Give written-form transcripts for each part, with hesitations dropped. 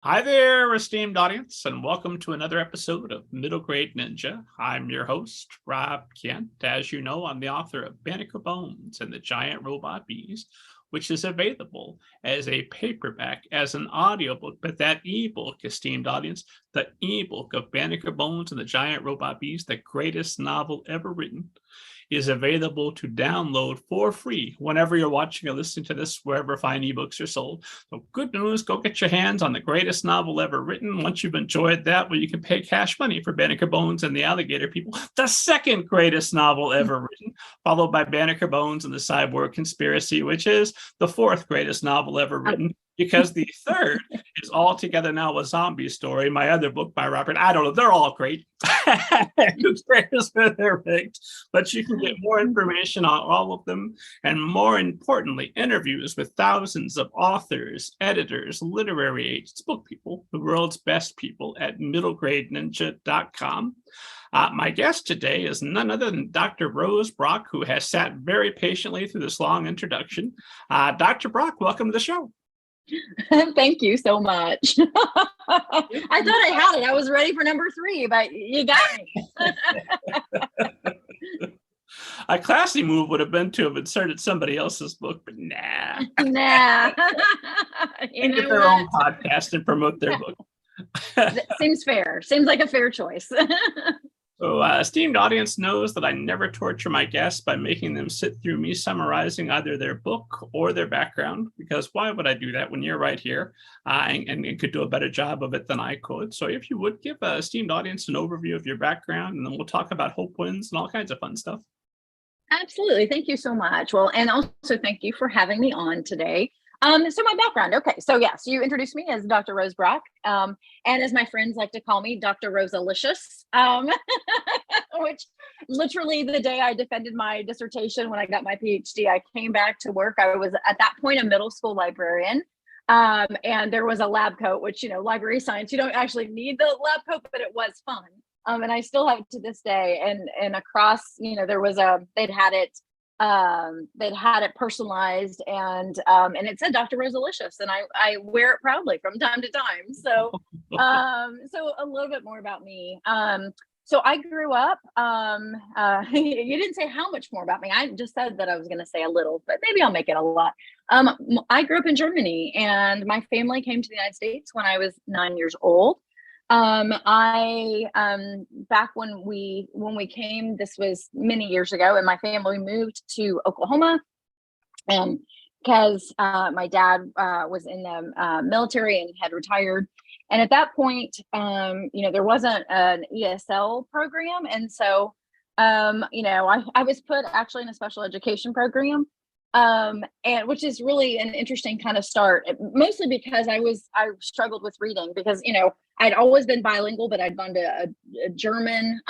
Hi there, esteemed audience, and welcome to another episode of Middle Grade Ninja. I'm your host, Rob Kent. As you know, I'm the author of Banneker Bones and the Giant Robot Bees, which is available as a paperback, as an audiobook. But that ebook, esteemed audience, the ebook of Banneker Bones and the Giant Robot Bees, the greatest novel ever written, is available to download for free whenever you're watching or listening to this, wherever fine ebooks are sold. So good news, go get your hands on the greatest novel ever written. Once you've enjoyed that, well, you can pay cash money for Banneker Bones and the Alligator People, the second greatest novel ever written, followed by Banneker Bones and the Cyborg Conspiracy, which is the fourth greatest novel ever written, because the third is Altogether Now a Zombie Story, my other book by Robert. I don't know, they're all great. Who cares where they're ranked? But you can get more information on all of them, and more importantly, interviews with thousands of authors, editors, literary agents, book people, the world's best people at middlegradeninja.com. My guest today is none other than Dr. Rose Brock, who has sat very patiently through this long introduction. Dr. Brock, welcome to the show. Thank you so much. I thought I had it. I was ready for number 3, but you got me. A classy move would have been to have inserted somebody else's book, but nah. Nah. They get their own podcast and promote their book. Seems fair. Seems like a fair choice. So, esteemed audience knows that I never torture my guests by making them sit through me summarizing either their book or their background, because why would I do that when you're right here and could do a better job of it than I could? So if you would give an esteemed audience an overview of your background, and then we'll talk about hope wins and all kinds of fun stuff. Absolutely. Thank you so much. Well, and also thank you for having me on today. So my background. Okay. So yes, you introduced me as Dr. Rose Brock. And as my friends like to call me, Dr. Rosalicious, which literally the day I defended my dissertation, when I got my Ph.D., I came back to work. I was at that point a middle school librarian. And there was a lab coat, which, library science, you don't actually need the lab coat, but it was fun. And I still have it to this day. And across, there was they'd had it personalized, and it said Dr. Rosalicious, and I wear it proudly from time to time. So so a little bit more about me. So I grew up, you didn't say how much more about me. I just said that I was going to say a little, but maybe I'll make it a lot. I grew up in Germany, and my family came to the United States when I was 9 years old. Back when we came, this was many years ago, and my family moved to Oklahoma, because my dad was in the military and had retired. And at that point, there wasn't an ESL program. And so, I was put actually in a special education program, and which is really an interesting kind of start, mostly because I struggled with reading, because I'd always been bilingual, but I'd gone to a German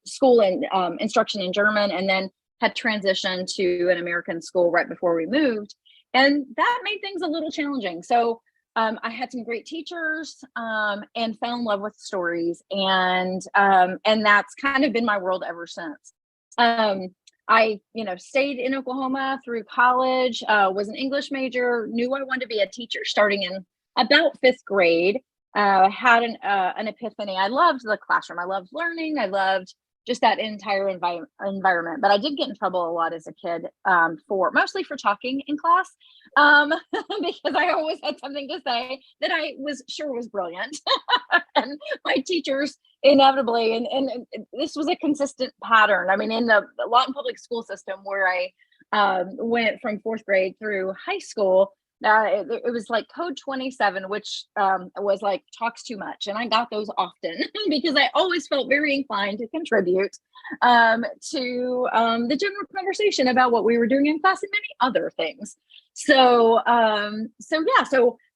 school and instruction in German, and then had transitioned to an American school right before we moved, and that made things a little challenging. So I had some great teachers, and fell in love with stories, and that's kind of been my world ever since. I, stayed in Oklahoma through college, was an English major, knew I wanted to be a teacher starting in about 5th grade, had an epiphany. I loved the classroom. I loved learning. I loved just that entire environment. But I did get in trouble a lot as a kid, mostly for talking in class, because I always had something to say that I was sure was brilliant. And my teachers inevitably, and this was a consistent pattern. I mean, in the Lawton public school system, where I went from 4th grade through high school, it was like code 27, which was like talks too much, and I got those often because I always felt very inclined to contribute to the general conversation about what we were doing in class and many other things. So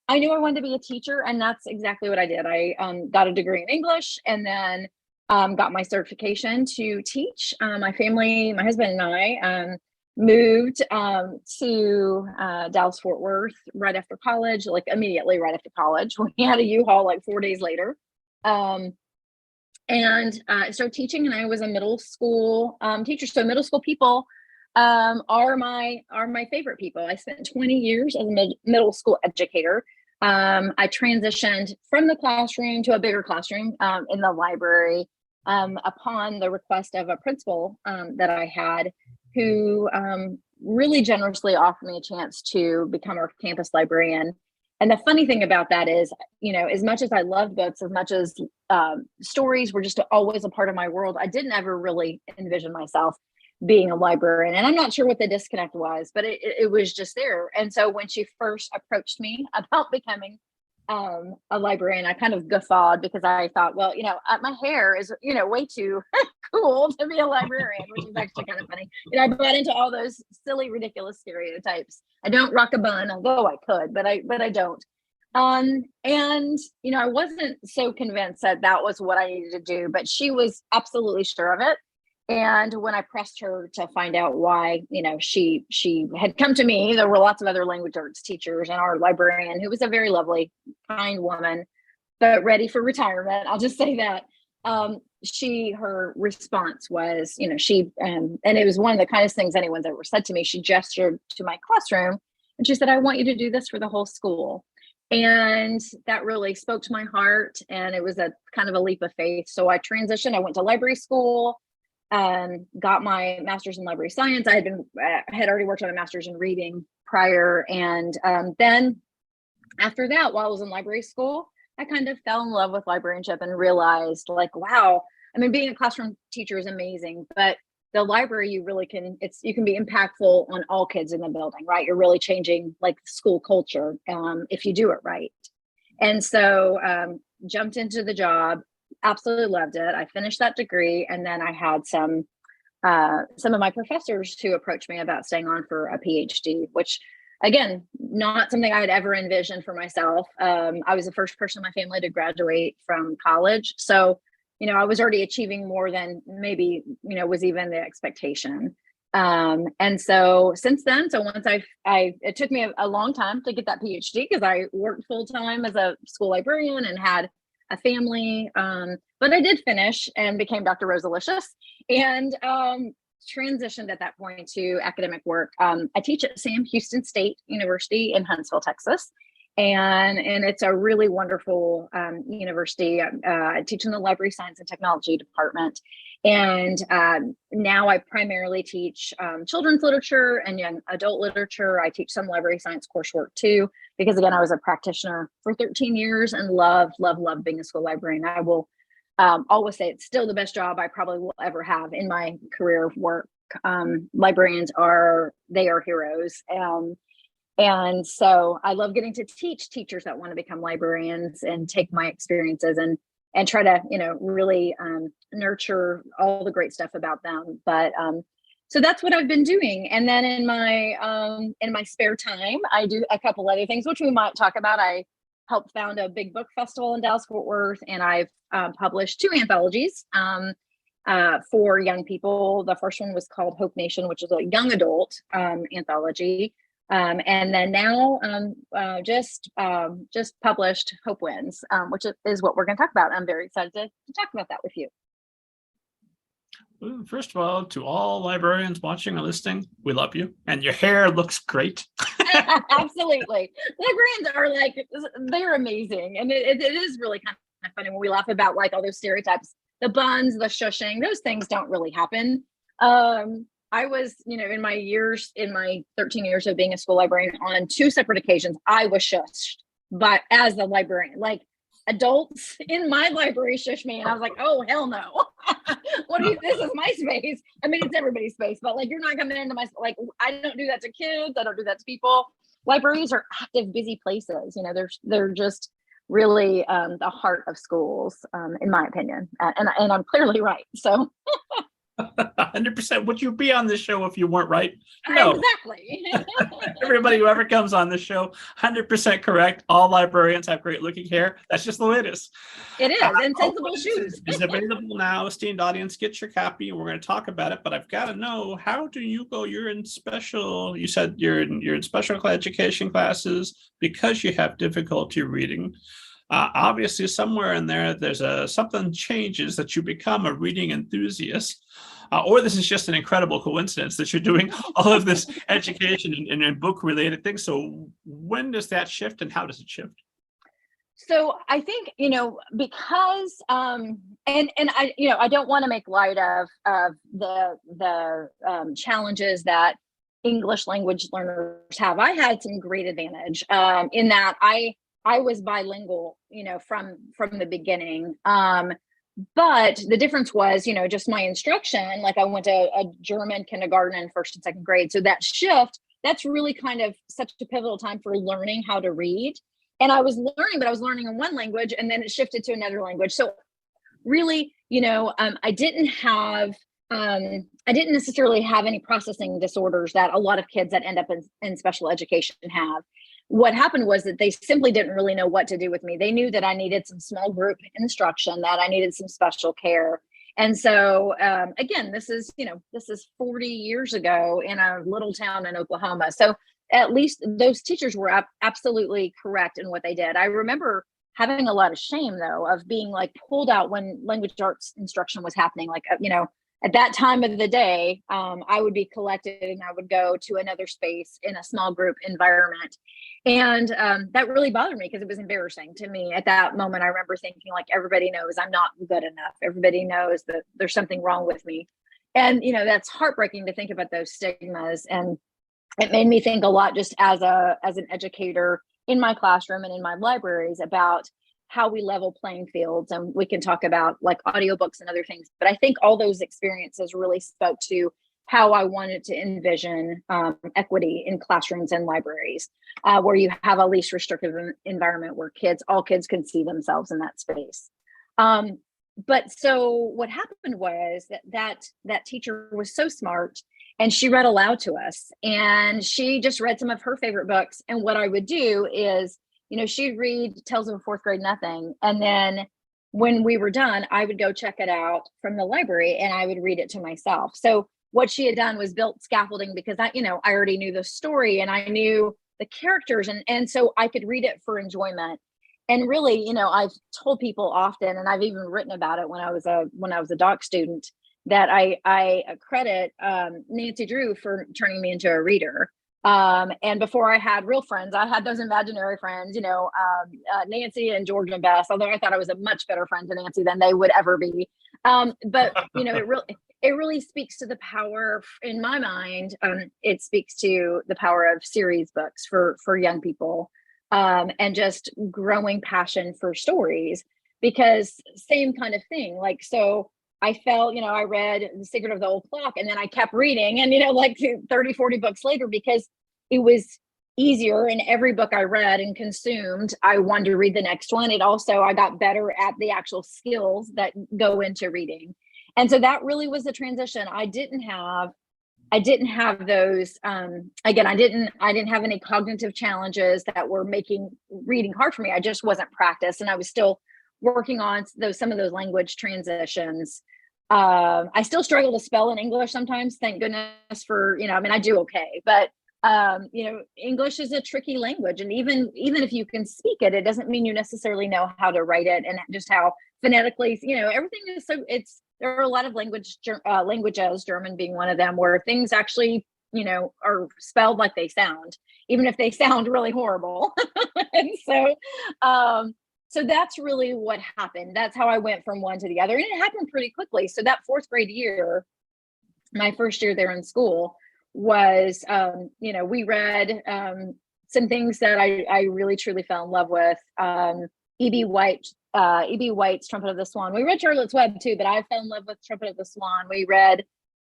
I knew I wanted to be a teacher, and that's exactly what I did. I got a degree in English, and then got my certification to teach. My family, my husband and I, moved to Dallas Fort Worth right after college, like immediately right after college. We had a U-Haul like 4 days later, and I started teaching, and I was a middle school teacher. So middle school people are my favorite people. I spent 20 years as a middle school educator. I transitioned from the classroom to a bigger classroom in the library upon the request of a principal that I had, who really generously offered me a chance to become our campus librarian. And the funny thing about that is, as much as I loved books, as much as stories were just always a part of my world, I didn't ever really envision myself being a librarian. And I'm not sure what the disconnect was, but it was just there. And so when she first approached me about becoming a librarian, I kind of guffawed because I thought, well, my hair is, way too cool to be a librarian, which is actually kind of funny. I bought into all those silly, ridiculous stereotypes. I don't rock a bun, although I could, but I don't. And I wasn't so convinced that that was what I needed to do, but she was absolutely sure of it. And when I pressed her to find out why, she had come to me, there were lots of other language arts teachers, and our librarian, who was a very lovely, kind woman, but ready for retirement. I'll just say that. Her response was, and it was one of the kindest things anyone's ever said to me. She gestured to my classroom and she said, "I want you to do this for the whole school." And that really spoke to my heart. And it was a kind of a leap of faith. So I transitioned. I went to library school, got my master's in library science. I had already worked on a master's in reading prior. And then after that, while I was in library school, I kind of fell in love with librarianship and realized, like, wow, being a classroom teacher is amazing, but the library, you can be impactful on all kids in the building, right? You're really changing like school culture if you do it right. And so jumped into the job, absolutely loved it. I finished that degree, and then I had some of my professors who approached me about staying on for a Ph.D., which, again, not something I had ever envisioned for myself. I was the first person in my family to graduate from college. So, I was already achieving more than maybe, was even the expectation. And so since then, once it took me a long time to get that PhD because I worked full time as a school librarian and had a family. But I did finish and became Dr. Rosalicious and transitioned at that point to academic work. I teach at Sam Houston State University in Huntsville, Texas. And it's a really wonderful university. I teach in the library science and technology department. And now I primarily teach children's literature and young adult literature. I teach some library science coursework too, because again, I was a practitioner for 13 years and love being a school librarian. I will always say it's still the best job I probably will ever have in my career of work. Librarians are heroes. And so I love getting to teach teachers that want to become librarians and take my experiences and try to, really nurture all the great stuff about them. But so that's what I've been doing. And then in my spare time, I do a couple other things, which we might talk about. I helped found a big book festival in Dallas-Fort Worth, and I've published 2 anthologies for young people. The first one was called Hope Nation, which is a young adult anthology. And then now just published Hope Wins, which is what we're going to talk about. I'm very excited to talk about that with you. First of all, to all librarians watching or listening, we love you, and your hair looks great. Absolutely. Librarians they're amazing. And it is really kind of funny when we laugh about like all those stereotypes, the buns, the shushing, those things don't really happen. I was, in my 13 years of being a school librarian, on 2 separate occasions, I was shushed as the librarian. Like, adults in my library shush me, and I was like, oh, hell no. This is my space. It's everybody's space, but like, you're not coming into my, like, I don't do that to kids. I don't do that to people. Libraries are active, busy places. They're just really the heart of schools, in my opinion. And I'm clearly right. So 100%. Would you be on this show if you weren't right? No. Exactly. Everybody who ever comes on this show, 100% correct. All librarians have great looking hair. That's just the way it is. It is. And sensible shoes. It's available now. Esteemed audience, get your copy, and we're going to talk about it. But I've got to know, how do you go? You said you're in special education classes because you have difficulty reading. Obviously, somewhere in there's something changes that you become a reading enthusiast, or this is just an incredible coincidence that you're doing all of this education and book-related things. So when does that shift, and how does it shift? So I think, because and I, I don't want to make light of the challenges that English language learners have. I had some great advantage in that I was bilingual, from the beginning. But the difference was, just my instruction. Like, I went to a German kindergarten in first and second grade. So that shift, that's really kind of such a pivotal time for learning how to read. And I was learning, but I was learning in one language, and then it shifted to another language. So really, I didn't necessarily have any processing disorders that a lot of kids that end up in special education have. What happened was that they simply didn't really know what to do with me. They knew that I needed some small group instruction, that I needed some special care. And so, again, this is 40 years ago in a little town in Oklahoma. So at least those teachers were absolutely correct in what they did. I remember having a lot of shame, though, of being like pulled out when language arts instruction was happening. Like, at that time of the day, I would be collected and I would go to another space in a small group environment. And that really bothered me because it was embarrassing to me at that moment. I remember thinking, like, everybody knows I'm not good enough. Everybody knows that there's something wrong with me. And, that's heartbreaking to think about those stigmas. And it made me think a lot, just as an educator in my classroom and in my libraries, about how we level playing fields. And we can talk about like audiobooks and other things. But I think all those experiences really spoke to how I wanted to envision equity in classrooms and libraries, where you have a least restrictive environment where all kids can see themselves in that space. But so what happened was that teacher was so smart, and she read aloud to us, and she just read some of her favorite books. And what I would do is, she'd read Tales of a Fourth Grade Nothing. And then when we were done, I would go check it out from the library and I would read it to myself. So what she had done was built scaffolding, because I already knew the story and I knew the characters. And so I could read it for enjoyment. And really, I've told people often, and I've even written about it when I was a doc student, that I credit Nancy Drew for turning me into a reader. And before I had real friends, I had those imaginary friends, Nancy and George and Bess, although I thought I was a much better friend to Nancy than they would ever be. But, it really speaks to the power, in my mind, it speaks to the power of series books for young people, and just growing passion for stories, because same kind of thing. Like, so I felt, I read The Secret of the Old Clock, and then I kept reading, and, like 30, 40 books later, because it was easier. And every book I read and consumed, I wanted to read the next one. I got better at the actual skills that go into reading. And so that really was the transition. I didn't have those, again, I didn't have any cognitive challenges that were making reading hard for me. I just wasn't practiced. And I was still working on some of those language transitions. I still struggle to spell in English sometimes. Thank goodness for, I do okay, but English is a tricky language. And even if you can speak it, it doesn't mean you necessarily know how to write it, and just how phonetically, everything is there are a lot of languages, German being one of them, where things actually, are spelled like they sound, even if they sound really horrible. And so that's really what happened. That's how I went from one to the other. And it happened pretty quickly. So that fourth grade year, my first year there in school, was, we read some things that I really, truly fell in love with. E.B. White's Trumpet of the Swan. We read Charlotte's Web too, but I fell in love with Trumpet of the Swan. We read,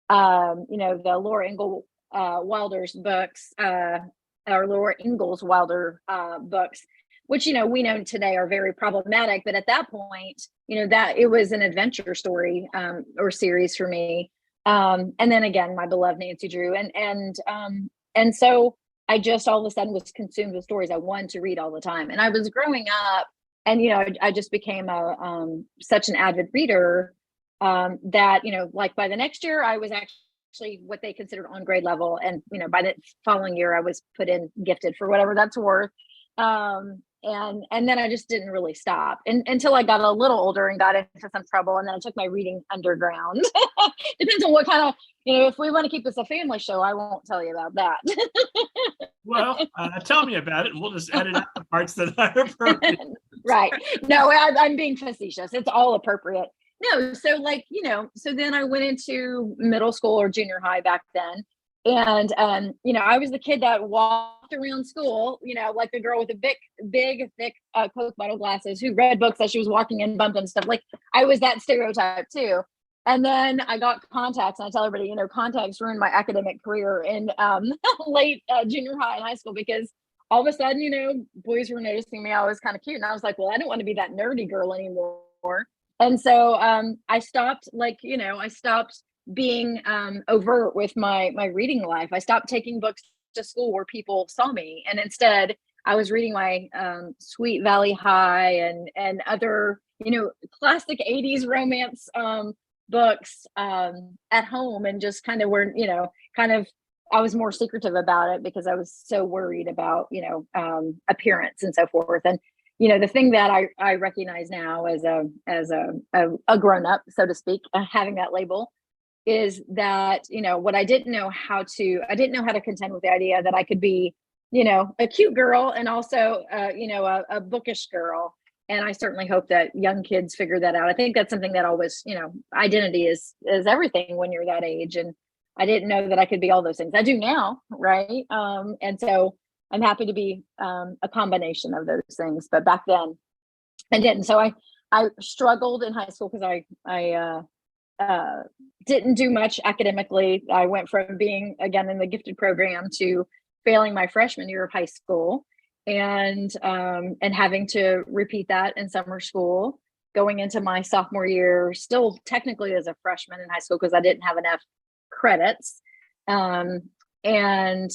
the Laura Ingalls Wilder's books, or Laura Ingalls Wilder books, which, we know today are very problematic. But at that point, that it was an adventure story or series for me. And then again, my beloved Nancy Drew. And so I just all of a sudden was consumed with stories I wanted to read all the time. And I was growing up, and, I just became such an avid reader that, like by the next year, I was actually what they considered on grade level. And, by the following year, I was put in gifted, for whatever that's worth. And then I just didn't really stop until I got a little older and got into some trouble. And then I took my reading underground. Depends on what kind of, if we want to keep this a family show, I won't tell you about that. Well, tell me about it, and we'll just edit out the parts that are appropriate. Right. No, I'm being facetious. It's all appropriate. No, so like, so then I went into middle school or junior high back then. And, I was the kid that walked around school, like the girl with the big, thick Coke bottle glasses who read books as she was walking and bumped and stuff. Like I was that stereotype too. And then I got contacts, and I tell everybody, contacts ruined my academic career in late junior high and high school, because all of a sudden, boys were noticing me. I was kind of cute. And I was like, well, I don't want to be that nerdy girl anymore. And so I stopped, I stopped being overt with my reading life. I stopped taking books to school where people saw me. And instead, I was reading my Sweet Valley High and other, classic 80s romance books at home, and just kind of were, I was more secretive about it because I was so worried about, appearance and so forth. And, the thing that I recognize now as a grown up, so to speak, having that label, is that, what I didn't know how to contend with the idea that I could be, a cute girl and also, a bookish girl. And I certainly hope that young kids figure that out. I think that's something that always, identity is everything when you're that age. And I didn't know that I could be all those things. I do now, right? And so I'm happy to be a combination of those things. But back then, I didn't. So I struggled in high school because I didn't do much academically. I went from being, again, in the gifted program to failing my freshman year of high school, and having to repeat that in summer school, going into my sophomore year, still technically as a freshman in high school because I didn't have enough credits, and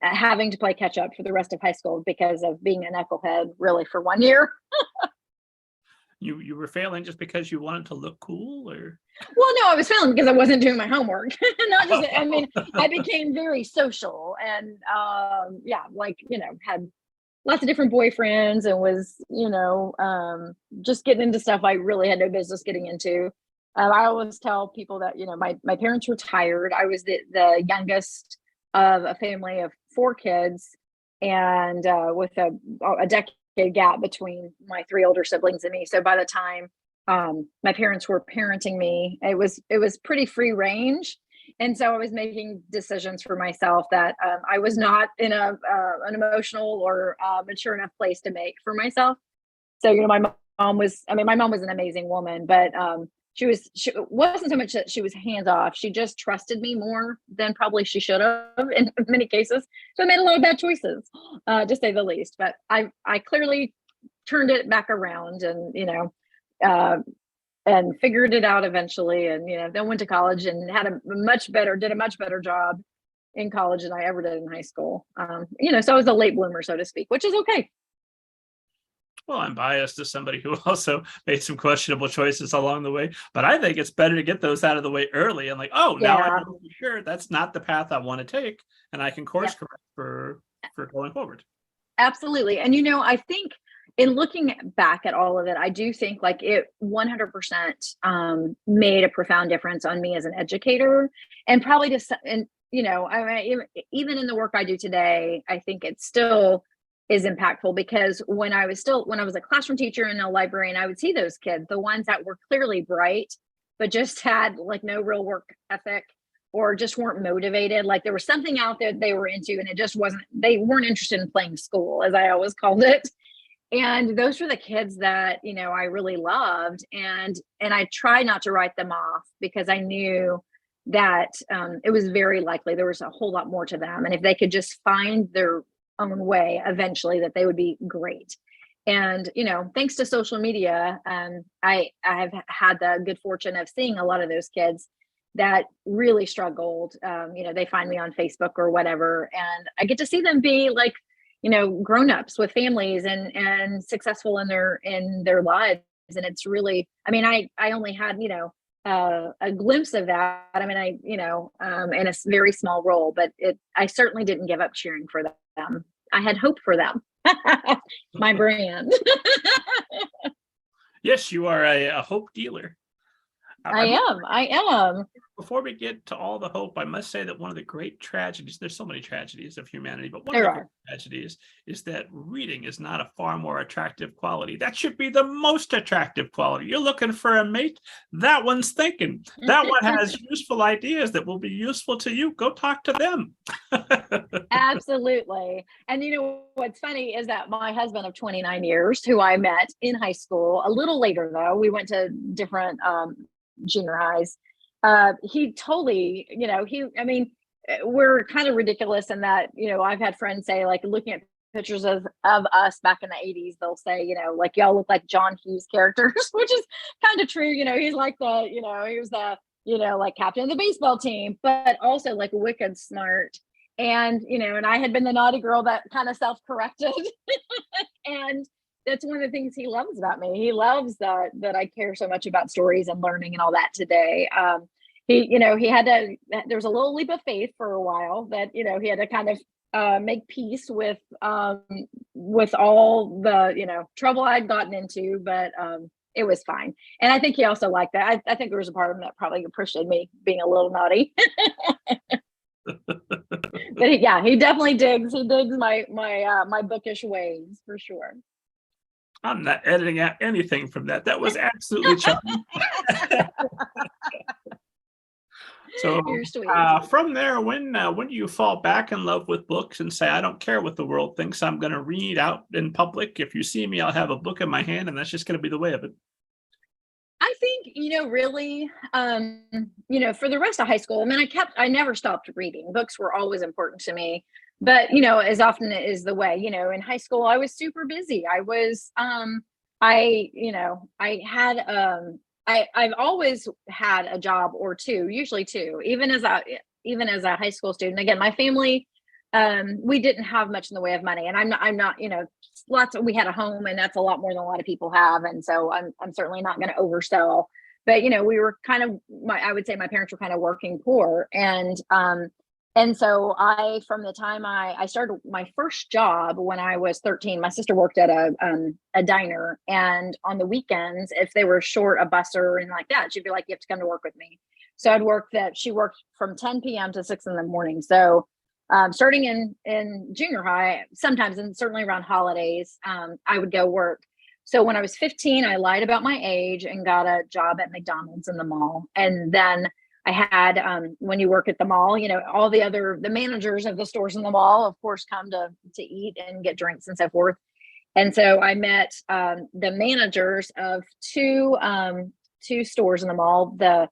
having to play catch up for the rest of high school because of being a knucklehead really for 1 year. You were failing just because you wanted to look cool, or? Well, no, I was failing because I wasn't doing my homework. Not just, I became very social and, had lots of different boyfriends and was, just getting into stuff I really had no business getting into. I always tell people that, my parents retired. I was the youngest of a family of 4 kids, and with a decade gap between my 3 older siblings and me. So by the time my parents were parenting me, it was pretty free range. And so I was making decisions for myself that I was not in an emotional or mature enough place to make for myself. So, my mom was an amazing woman, but she wasn't so much that she was hands off. She just trusted me more than probably she should have in many cases. So I made a lot of bad choices, to say the least. But I clearly turned it back around, and and figured it out eventually. And then went to college and did a much better job in college than I ever did in high school. So I was a late bloomer, so to speak, which is okay. Well, I'm biased as somebody who also made some questionable choices along the way, but I think it's better to get those out of the way early and now I know for sure that's not the path I want to take, and I can course correct for going forward. Absolutely. And, I think in looking back at all of it, I do think it 100% made a profound difference on me as an educator, and probably even in the work I do today, I think it still is impactful, because when I was a classroom teacher and a librarian, I would see those kids, the ones that were clearly bright, but just had no real work ethic, or just weren't motivated. Like there was something out there they were into, and they weren't interested in playing school, as I always called it. And those were the kids that, I really loved. And I tried not to write them off, because I knew that it was very likely there was a whole lot more to them. And if they could just find their own way eventually, that they would be great. And thanks to social media, I have had the good fortune of seeing a lot of those kids that really struggled. They find me on Facebook or whatever, and I get to see them be grown-ups with families and successful in their lives. And it's really, I only had a glimpse of that. In a very small role, but I certainly didn't give up cheering for them. I had hope for them. My brand. Yes, you are a hope dealer. I am. Before we get to all the hope, I must say that one of the great tragedies, there's so many tragedies of humanity, but one of There the great are. tragedies is that reading is not a far more attractive quality. That should be the most attractive quality. You're looking for a mate, that one's thinking. That one has useful ideas that will be useful to you. Go talk to them. Absolutely. And what's funny is that my husband of 29 years, who I met in high school, a little later though, we went to different junior highs. He totally, I mean, we're kind of ridiculous in that, I've had friends say, like, looking at pictures of us back in the 80s, they'll say, like, y'all look like John Hughes characters, which is kind of true. He's like he was the, like, captain of the baseball team, but also like wicked smart. And I had been the naughty girl that kind of self-corrected. And that's one of the things he loves about me. He loves that I care so much about stories and learning and all that today. He had to, there was a little leap of faith for a while that, he had to kind of make peace with all the, trouble I'd gotten into, but it was fine. And I think he also liked that. I think there was a part of him that probably appreciated me being a little naughty. But he definitely digs. He digs my bookish ways for sure. I'm not editing out anything from that. That was absolutely charming. So You're sweet. from there, when do you fall back in love with books and say, I don't care what the world thinks, I'm going to read out in public. If you see me, I'll have a book in my hand, and that's just going to be the way of it. I think, really, for the rest of high school, I mean, I never stopped reading. Books were always important to me. But, as often is the way, in high school, I was super busy. I've always had a job or two, usually two, even as a high school student. Again, my family, we didn't have much in the way of money, and I'm not, we had a home, and that's a lot more than a lot of people have. And so I'm certainly not going to oversell, but, we were kind of, I would say my parents were kind of working poor. And so from the time I started my first job when I was 13, my sister worked at a diner, and on the weekends, if they were short a busser and like that, she'd be like, you have to come to work with me. So she worked from 10 p.m. to 6 a.m. So starting in junior high, sometimes, and certainly around holidays, I would go work. So when I was 15, I lied about my age and got a job at McDonald's in the mall. And then I had, when you work at the mall, all the managers of the stores in the mall, of course, come to eat and get drinks and so forth. And so I met the managers of two stores in the mall, the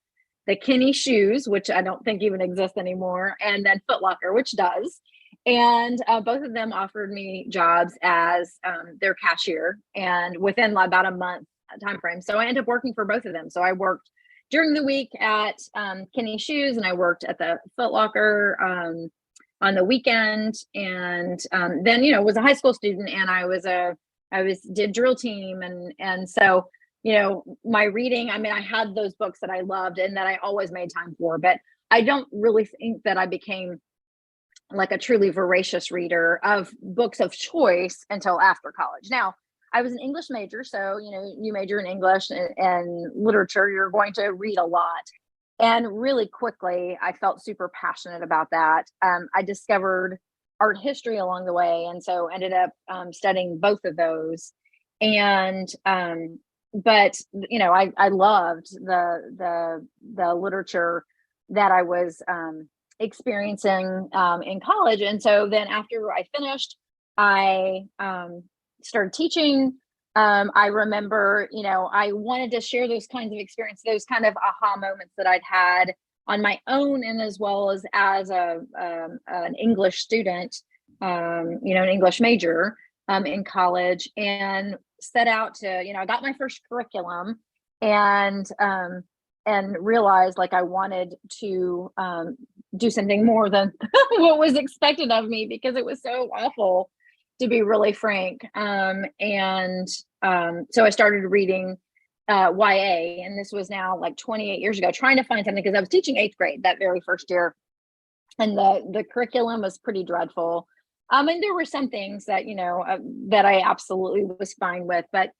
Kenny Shoes, which I don't think even exists anymore, and then Foot Locker, which does. And both of them offered me jobs as their cashier, and within about a month time frame. So I ended up working for both of them. So I worked during the week at Kenny Shoes, and I worked at the Foot Locker on the weekend. And then, was a high school student, and I did drill team, and so, my reading, I mean, I had those books that I loved and that I always made time for, but I don't really think that I became like a truly voracious reader of books of choice until after college. Now, I was an English major, so, you major in English and literature, you're going to read a lot. And really quickly, I felt super passionate about that. I discovered art history along the way, and so ended up studying both of those. And but I loved the literature that I was experiencing in college. And so then after I finished, I started teaching. I remember, I wanted to share those kinds of experiences, those kind of aha moments that I'd had on my own, and as well as an English student, an English major in college, and set out to, I got my first curriculum, and realized like I wanted to do something more than what was expected of me, because it was so awful, to be really frank. So I started reading YA, and this was now like 28 years ago, trying to find something, because I was teaching 8th grade that very first year, and the curriculum was pretty dreadful. And there were some things that, that I absolutely was fine with, but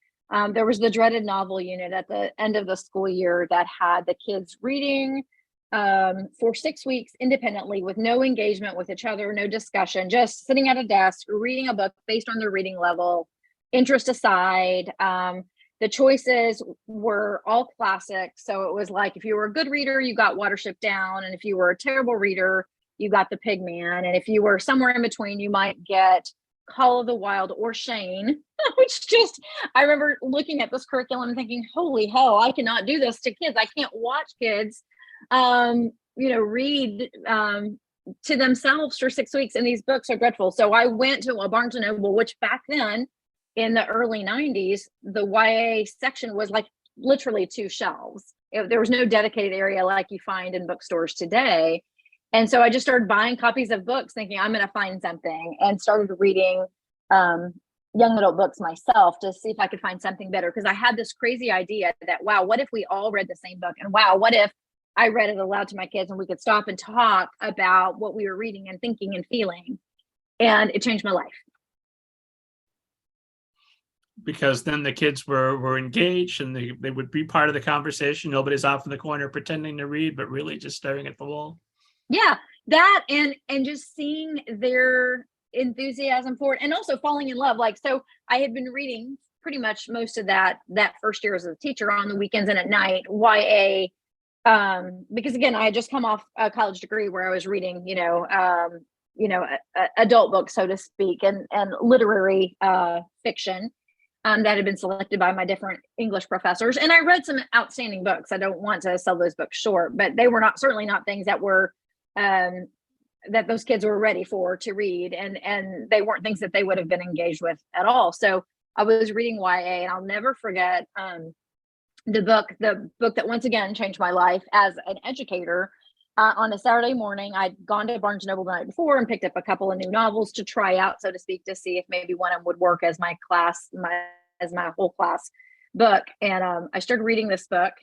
there was the dreaded novel unit at the end of the school year that had the kids reading for 6 weeks independently with no engagement with each other, no discussion, just sitting at a desk, reading a book based on their reading level, interest aside. The choices were all classics. So it was like, if you were a good reader, you got Watership Down. And if you were a terrible reader, you got The Pigman. And if you were somewhere in between, you might get Call of the Wild or Shane, which just, I remember looking at this curriculum and thinking, holy hell, I cannot do this to kids. I can't watch kids, read to themselves for 6 weeks. And these books are dreadful. So I went to a Barnes and Noble, which back then in the early 90s, the YA section was like literally 2 shelves. There was no dedicated area like you find in bookstores today. And so I just started buying copies of books thinking I'm going to find something, and started reading young adult books myself to see if I could find something better. Because I had this crazy idea that, wow, what if we all read the same book? And wow, what if I read it aloud to my kids and we could stop and talk about what we were reading and thinking and feeling? And it changed my life. Because then the kids were engaged, and they would be part of the conversation. Nobody's off in the corner pretending to read, but really just staring at the wall. Yeah, that and just seeing their enthusiasm for it, and also falling in love. Like, so I had been reading pretty much most of that first year as a teacher on the weekends and at night, YA, because again, I had just come off a college degree where I was reading, adult books, so to speak, and literary fiction. That had been selected by my different English professors. And I read some outstanding books. I don't want to sell those books short, but they were certainly not things that were, that those kids were ready for to read. And they weren't things that they would have been engaged with at all. So I was reading YA, and I'll never forget the book that once again changed my life as an educator. On a Saturday morning, I'd gone to Barnes & Noble the night before and picked up a couple of new novels to try out, so to speak, to see if maybe one of them would work as my whole class book. And I started reading this book.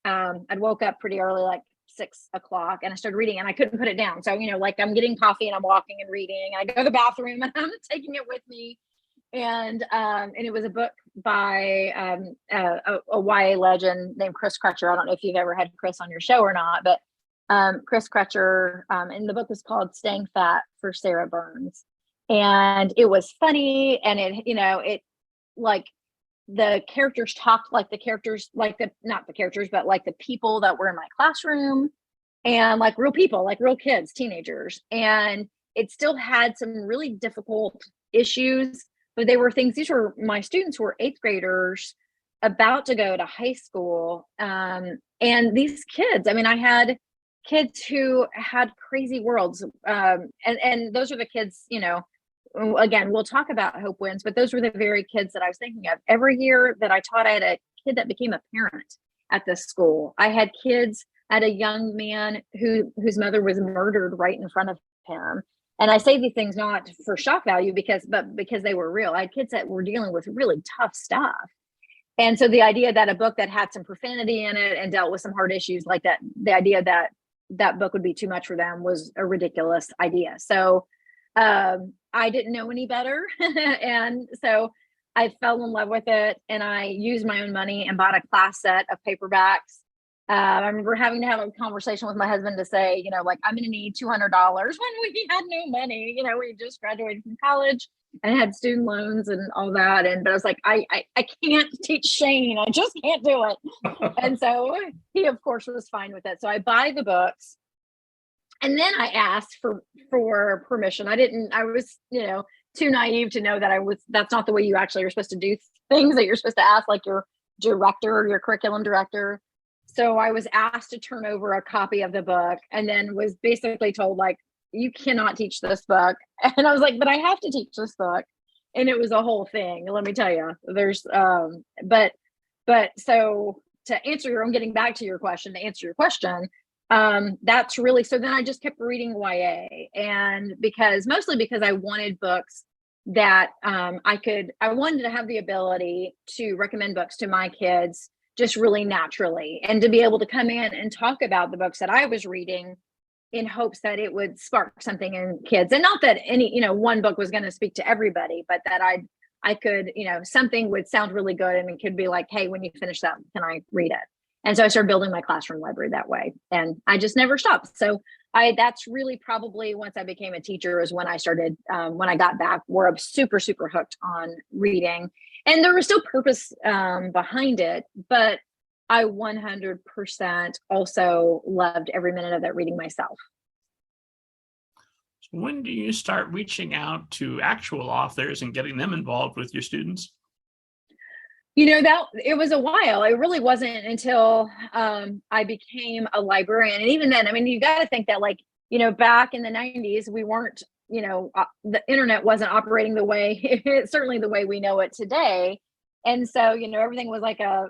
I'd woke up pretty early, like 6 o'clock, and I started reading, and I couldn't put it down. So, like I'm getting coffee and I'm walking and reading. I go to the bathroom and I'm taking it with me. And it was a book by a YA legend named Chris Crutcher. I don't know if you've ever had Chris on your show or not, but Chris Crutcher, and the book was called Staying Fat for Sarah Burns. And it was funny, and it like the characters talked like the characters, not the characters, but like the people that were in my classroom, and like real people, like real kids, teenagers. And it still had some really difficult issues, but they were things, these were my students who were 8th graders about to go to high school. And these kids, I had kids who had crazy worlds. And those are the kids, again, we'll talk about Hope Wins, but those were the very kids that I was thinking of. Every year that I taught, I had a kid that became a parent at this school. I had a young man whose mother was murdered right in front of him. And I say these things not for shock value, but because they were real. I had kids that were dealing with really tough stuff. And so the idea that a book that had some profanity in it and dealt with some hard issues like that, the idea that book would be too much for them was a ridiculous idea. So I didn't know any better. And so I fell in love with it, and I used my own money and bought a class set of paperbacks. I remember having to have a conversation with my husband to say, I'm going to need $200 when we had no money. We just graduated from college and had student loans and all that. But I was like, I can't teach Shane. I just can't do it. And so he, of course, was fine with it. So I buy the books. And then I asked for permission. I was, too naive to know that's not the way you actually are supposed to do things, that you're supposed to ask like your director or your curriculum director. So I was asked to turn over a copy of the book, and then was basically told, like, you cannot teach this book. And I was like, but I have to teach this book. And it was a whole thing. Let me tell you, there's, but so to answer getting back to your question, that's really, so then I just kept reading YA, and mostly because I wanted books that I wanted to have the ability to recommend books to my kids just really naturally, and to be able to come in and talk about the books that I was reading in hopes that it would spark something in kids. And not that any, one book was going to speak to everybody, but that I could, something would sound really good, and it could be like, hey, when you finish that, can I read it? And so I started building my classroom library that way, and I just never stopped. So that's really probably once I became a teacher is when I started, when I got back, where I'm super, super hooked on reading. And there was still purpose behind it, but I 100% also loved every minute of that reading myself. So when do you start reaching out to actual authors and getting them involved with your students? That it was a while. It really wasn't until I became a librarian. And even then, I mean, you got to think that back in the 90s, we weren't, the internet wasn't operating the way, certainly the way we know it today. And so, everything was like a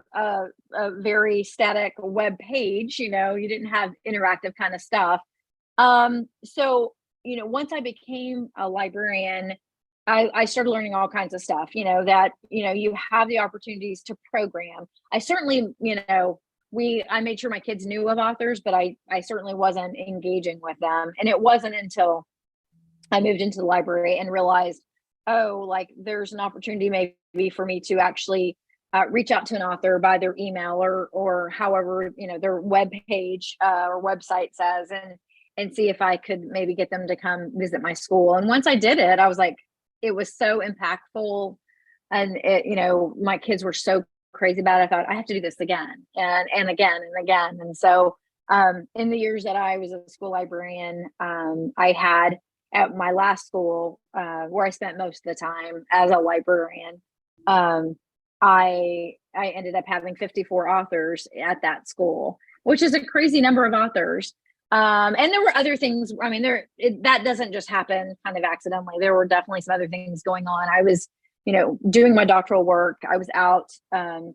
very static web page, you didn't have interactive kind of stuff. So, once I became a librarian, I started learning all kinds of stuff, that, you have the opportunities to program. I certainly, I made sure my kids knew of authors, but I certainly wasn't engaging with them. And it wasn't until I moved into the library and realized, oh, like there's an opportunity maybe for me to actually reach out to an author by their email or however, their web page or website says, and see if I could maybe get them to come visit my school. And once I did it, I was like, it was so impactful, and my kids were so crazy about it. I thought I have to do this again and again and again. And so in the years that I was a school librarian, I had at my last school where I spent most of the time as a librarian, I ended up having 54 authors at that school, which is a crazy number of authors. And there were other things. I mean, that doesn't just happen kind of accidentally. There were definitely some other things going on. I was, doing my doctoral work. I was out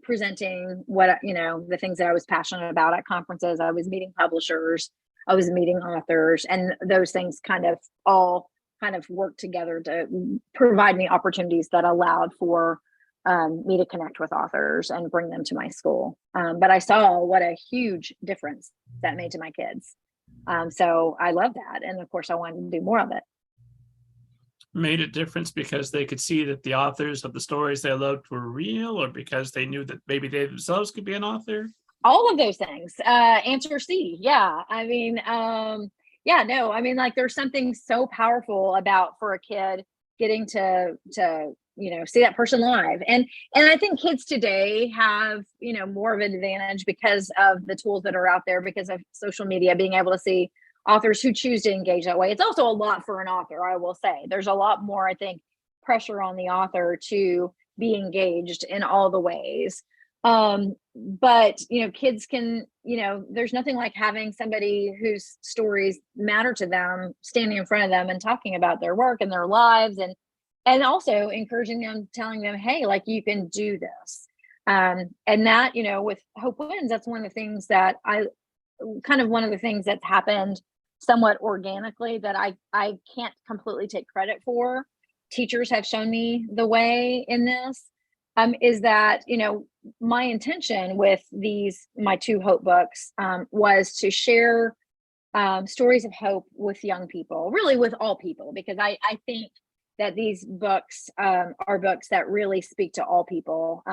presenting the things that I was passionate about at conferences. I was meeting publishers. I was meeting authors, and those things kind of all worked together to provide me opportunities that allowed for me to connect with authors and bring them to my school. But I saw what a huge difference that made to my kids. So I love that. And of course I wanted to do more of it. Made a difference because they could see that the authors of the stories they loved were real, or because they knew that maybe they themselves could be an author? All of those things. Answer C. Yeah. I mean, yeah, no, I mean, like there's something so powerful about for a kid getting to see that person live. And I think kids today have, more of an advantage because of the tools that are out there, because of social media, being able to see authors who choose to engage that way. It's also a lot for an author, I will say. There's a lot more, I think, pressure on the author to be engaged in all the ways. But kids can, there's nothing like having somebody whose stories matter to them standing in front of them and talking about their work and their lives, and also encouraging them, telling them, hey, like you can do this. And that, with Hope Wins, that's one of the things that one of the things that's happened somewhat organically that I can't completely take credit for. Teachers have shown me the way in this, is that, my intention with my 2 Hope books was to share stories of hope with young people, really with all people, because I think that these books are books that really speak to all people.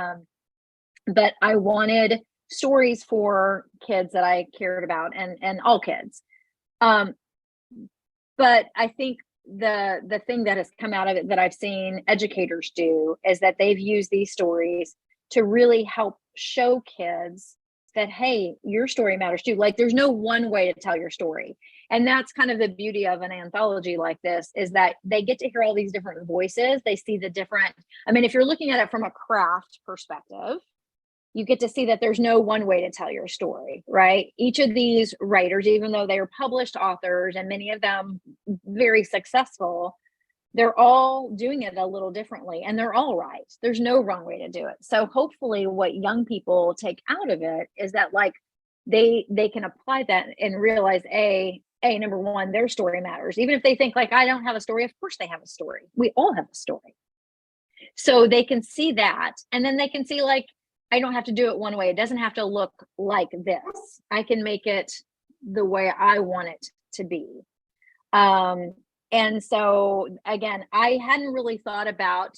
But I wanted stories for kids that I cared about, and all kids. But I think the thing that has come out of it that I've seen educators do is that they've used these stories to really help show kids that, hey, your story matters too. Like there's no one way to tell your story. And that's kind of the beauty of an anthology like this, is that they get to hear all these different voices. They see the different, I mean, if you're looking at it from a craft perspective, you get to see that there's no one way to tell your story, right? Each of these writers, even though they are published authors and many of them very successful, they're all doing it a little differently, and they're all right. There's no wrong way to do it. So hopefully what young people take out of it is that like they can apply that and realize number one, their story matters. Even if they think like, I don't have a story, of course they have a story. We all have a story. So they can see that, and then they can see like, I don't have to do it one way. It doesn't have to look like this. I can make it the way I want it to be. And so again, I hadn't really thought about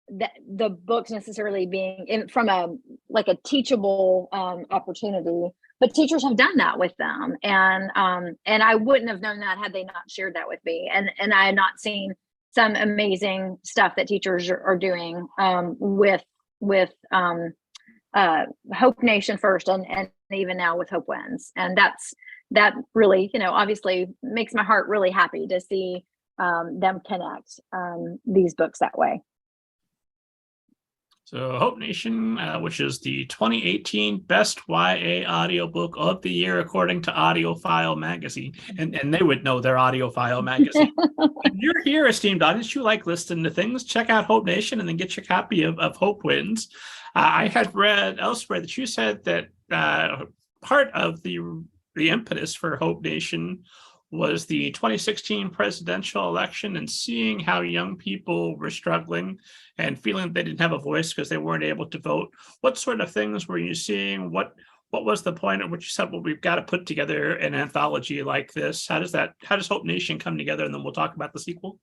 the books necessarily being from a like a teachable opportunity. But teachers have done that with them, and I wouldn't have known that had they not shared that with me, and I had not seen some amazing stuff that teachers are doing with Hope Nation first, and even now with Hope Wins, and that really, obviously makes my heart really happy to see them connect these books that way. So Hope Nation, which is the 2018 Best YA Audiobook of the Year, according to AudioFile Magazine. And they would know their AudioFile Magazine. If you're here, esteemed audience, you like listening to things, check out Hope Nation and then get your copy of Hope Wins. I had read elsewhere that you said that part of the impetus for Hope Nation was the 2016 presidential election and seeing how young people were struggling and feeling they didn't have a voice because they weren't able to vote. What sort of things were you seeing? What was the point at which you said, well, we've got to put together an anthology like this? How does Hope Nation come together? And then we'll talk about the sequel.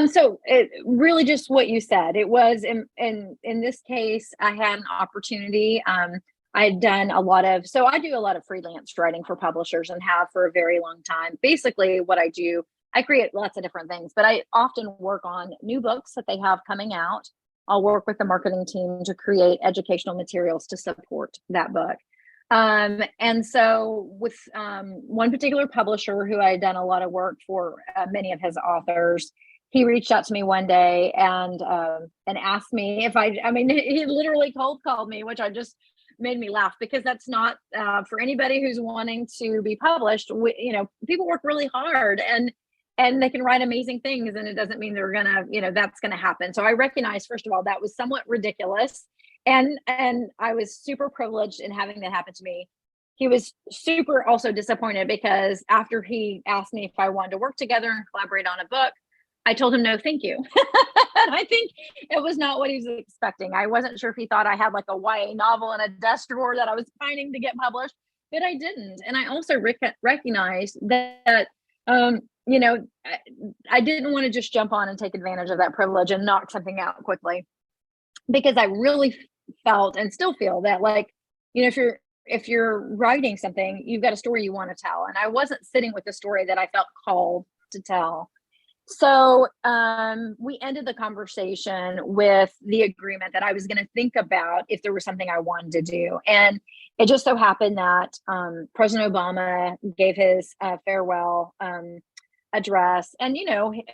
So it really just what you said. It was in this case, I had an opportunity. I had done I do a lot of freelance writing for publishers and have for a very long time. Basically what I do, I create lots of different things, but I often work on new books that they have coming out. I'll work with the marketing team to create educational materials to support that book. And so with one particular publisher who I had done a lot of work for, many of his authors, he reached out to me one day and asked me if he literally cold called me, which I just made me laugh, because that's not for anybody who's wanting to be published. People work really hard and they can write amazing things, and it doesn't mean they're gonna, that's gonna happen. So I recognize, first of all, that was somewhat ridiculous, and I was super privileged in having that happen to me. He was super also disappointed because after he asked me if I wanted to work together and collaborate on a book, I told him no, thank you. And I think it was not what he was expecting. I wasn't sure if he thought I had like a YA novel in a desk drawer that I was pining to get published, but I didn't. And I also recognized that, I didn't want to just jump on and take advantage of that privilege and knock something out quickly, because I really felt and still feel that, like, if you're writing something, you've got a story you want to tell. And I wasn't sitting with a story that I felt called to tell. So we ended the conversation with the agreement that I was going to think about if there was something I wanted to do. And it just so happened that President Obama gave his farewell address. And,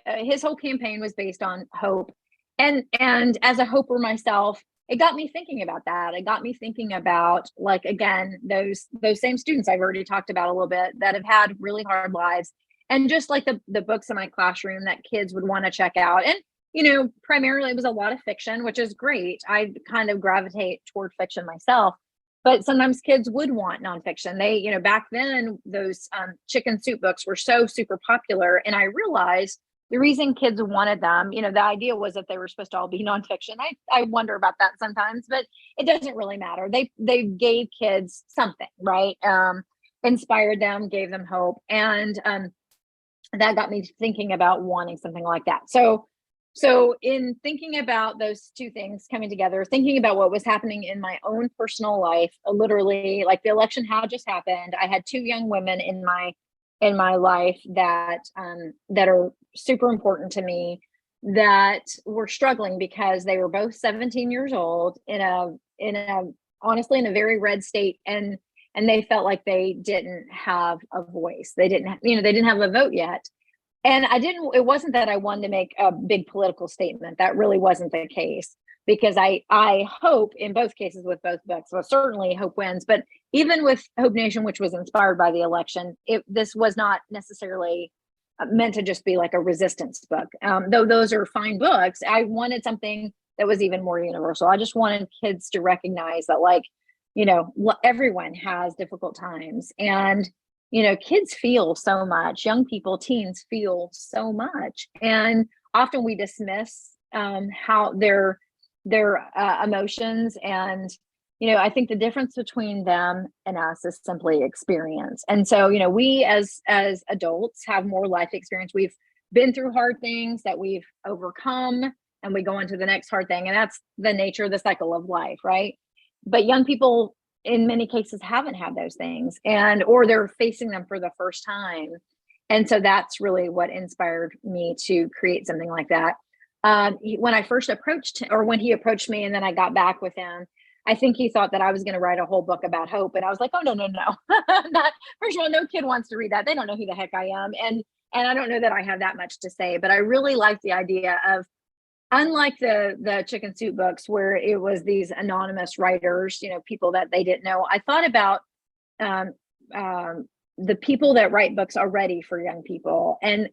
his whole campaign was based on hope. And as a hoper myself, it got me thinking about that. It got me thinking about, like, again, those same students I've already talked about a little bit that have had really hard lives. And just like the books in my classroom that kids would want to check out. And, primarily it was a lot of fiction, which is great. I kind of gravitate toward fiction myself, but sometimes kids would want nonfiction. They, back then, those chicken soup books were so super popular. And I realized the reason kids wanted them, the idea was that they were supposed to all be nonfiction. I wonder about that sometimes, but it doesn't really matter. They gave kids something, right? Inspired them, gave them hope. And, that got me thinking about wanting something like that. So in thinking about those two things coming together, thinking about what was happening in my own personal life, literally, like, the election had just happened. I had two young women in my life that are super important to me, that were struggling because they were both 17 years old honestly in a very red state, and they felt like they didn't have a voice. They didn't have a vote yet. And it wasn't that I wanted to make a big political statement. That really wasn't the case, because I hope in both cases with both books, well, certainly Hope Wins, but even with Hope Nation, which was inspired by the election, this was not necessarily meant to just be like a resistance book. Though those are fine books, I wanted something that was even more universal. I just wanted kids to recognize that, like, everyone has difficult times, and, kids feel so much. Young people, teens feel so much. And often we dismiss how their emotions. And, I think the difference between them and us is simply experience. And so, we as adults have more life experience. We've been through hard things that we've overcome, and we go into the next hard thing. And that's the nature of the cycle of life, right? but young people in many cases haven't had those things, or they're facing them for the first time. And so that's really what inspired me to create something like that. When I first approached him, or when he approached me and then I got back with him, I think he thought that I was going to write a whole book about hope. And I was like, oh, no. Not, first of all, no kid wants to read that. They don't know who the heck I am. And I don't know that I have that much to say, but I really like the idea of, unlike the chicken soup books where it was these anonymous writers, people that they didn't know, I thought about the people that write books already for young people. And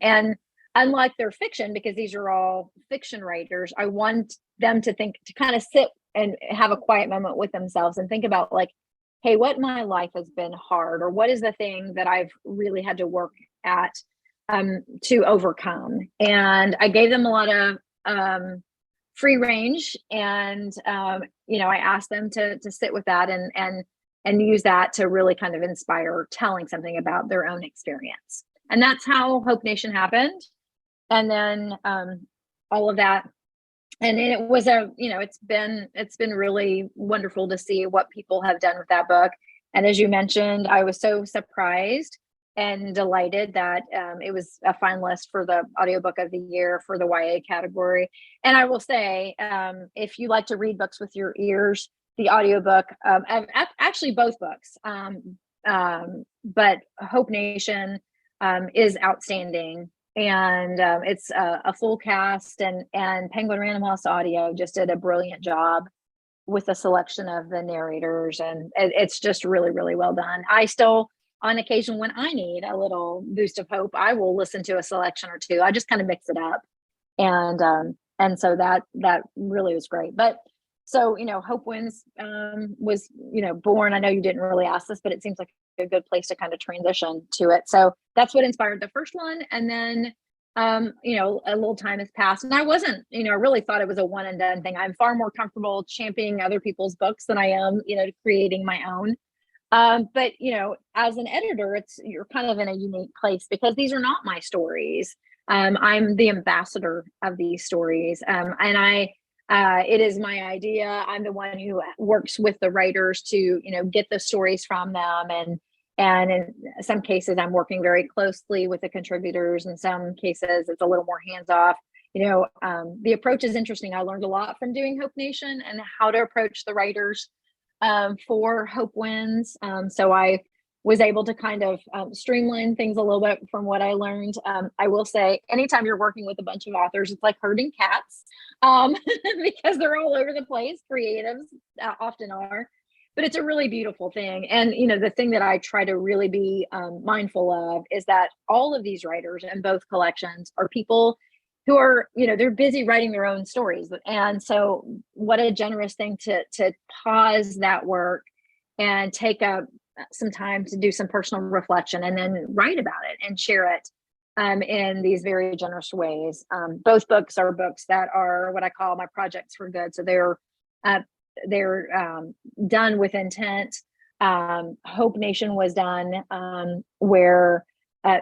unlike their fiction, because these are all fiction writers, I want them to kind of sit and have a quiet moment with themselves and think about, like, hey, what in my life has been hard, or what is the thing that I've really had to work at to overcome. And I gave them a lot of free range, and I asked them to sit with that and use that to really kind of inspire telling something about their own experience. And that's how Hope Nation happened. And then all of that, and it was it's been really wonderful to see what people have done with that book. And as you mentioned, I was so surprised and delighted that it was a finalist for the audiobook of the year for the YA category. And I will say, if you like to read books with your ears, the audiobook, actually both books, but Hope Nation is outstanding. And it's a full cast, and Penguin Random House Audio just did a brilliant job with a selection of the narrators, and it's just really, really well done. I still, on occasion, when I need a little boost of hope, I will listen to a selection or two. I just kind of mix it up, and so that really was great. But so Hope Wins was born. I know you didn't really ask this, but it seems like a good place to kind of transition to it. So that's what inspired the first one, and then a little time has passed, and I wasn't, I really thought it was a one and done thing. I'm far more comfortable championing other people's books than I am, creating my own. But as an editor, you're kind of in a unique place because these are not my stories. I'm the ambassador of these stories, and it is my idea. I'm the one who works with the writers to get the stories from them, and in some cases I'm working very closely with the contributors. In some cases it's a little more hands-off. The approach is interesting. I learned a lot from doing Hope Nation and how to approach the writers for Hope Wins. So I was able to kind of streamline things a little bit from what I learned. I will say, anytime you're working with a bunch of authors, it's like herding cats because they're all over the place. Creatives often are, but it's a really beautiful thing. And, the thing that I try to really be mindful of is that all of these writers in both collections are people who are, they're busy writing their own stories. And so what a generous thing to pause that work and take some time to do some personal reflection and then write about it and share it in these very generous ways. Both books are books that are what I call my projects for good. So they're done with intent. Hope Nation was done where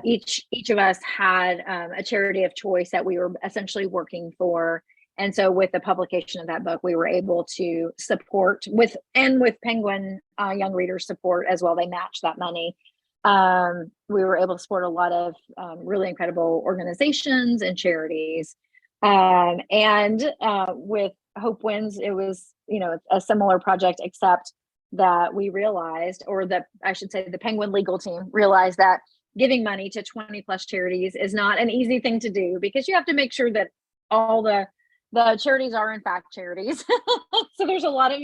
each of us had a charity of choice that we were essentially working for. And so with the publication of that book, we were able to support with Penguin Young Readers support as well. They matched that money. We were able to support a lot of really incredible organizations and charities. And with Hope Wins, it was, a similar project, except that we realized, or that I should say the Penguin legal team realized, that giving money to 20 plus charities is not an easy thing to do, because you have to make sure that all the charities are in fact charities. So there's a lot of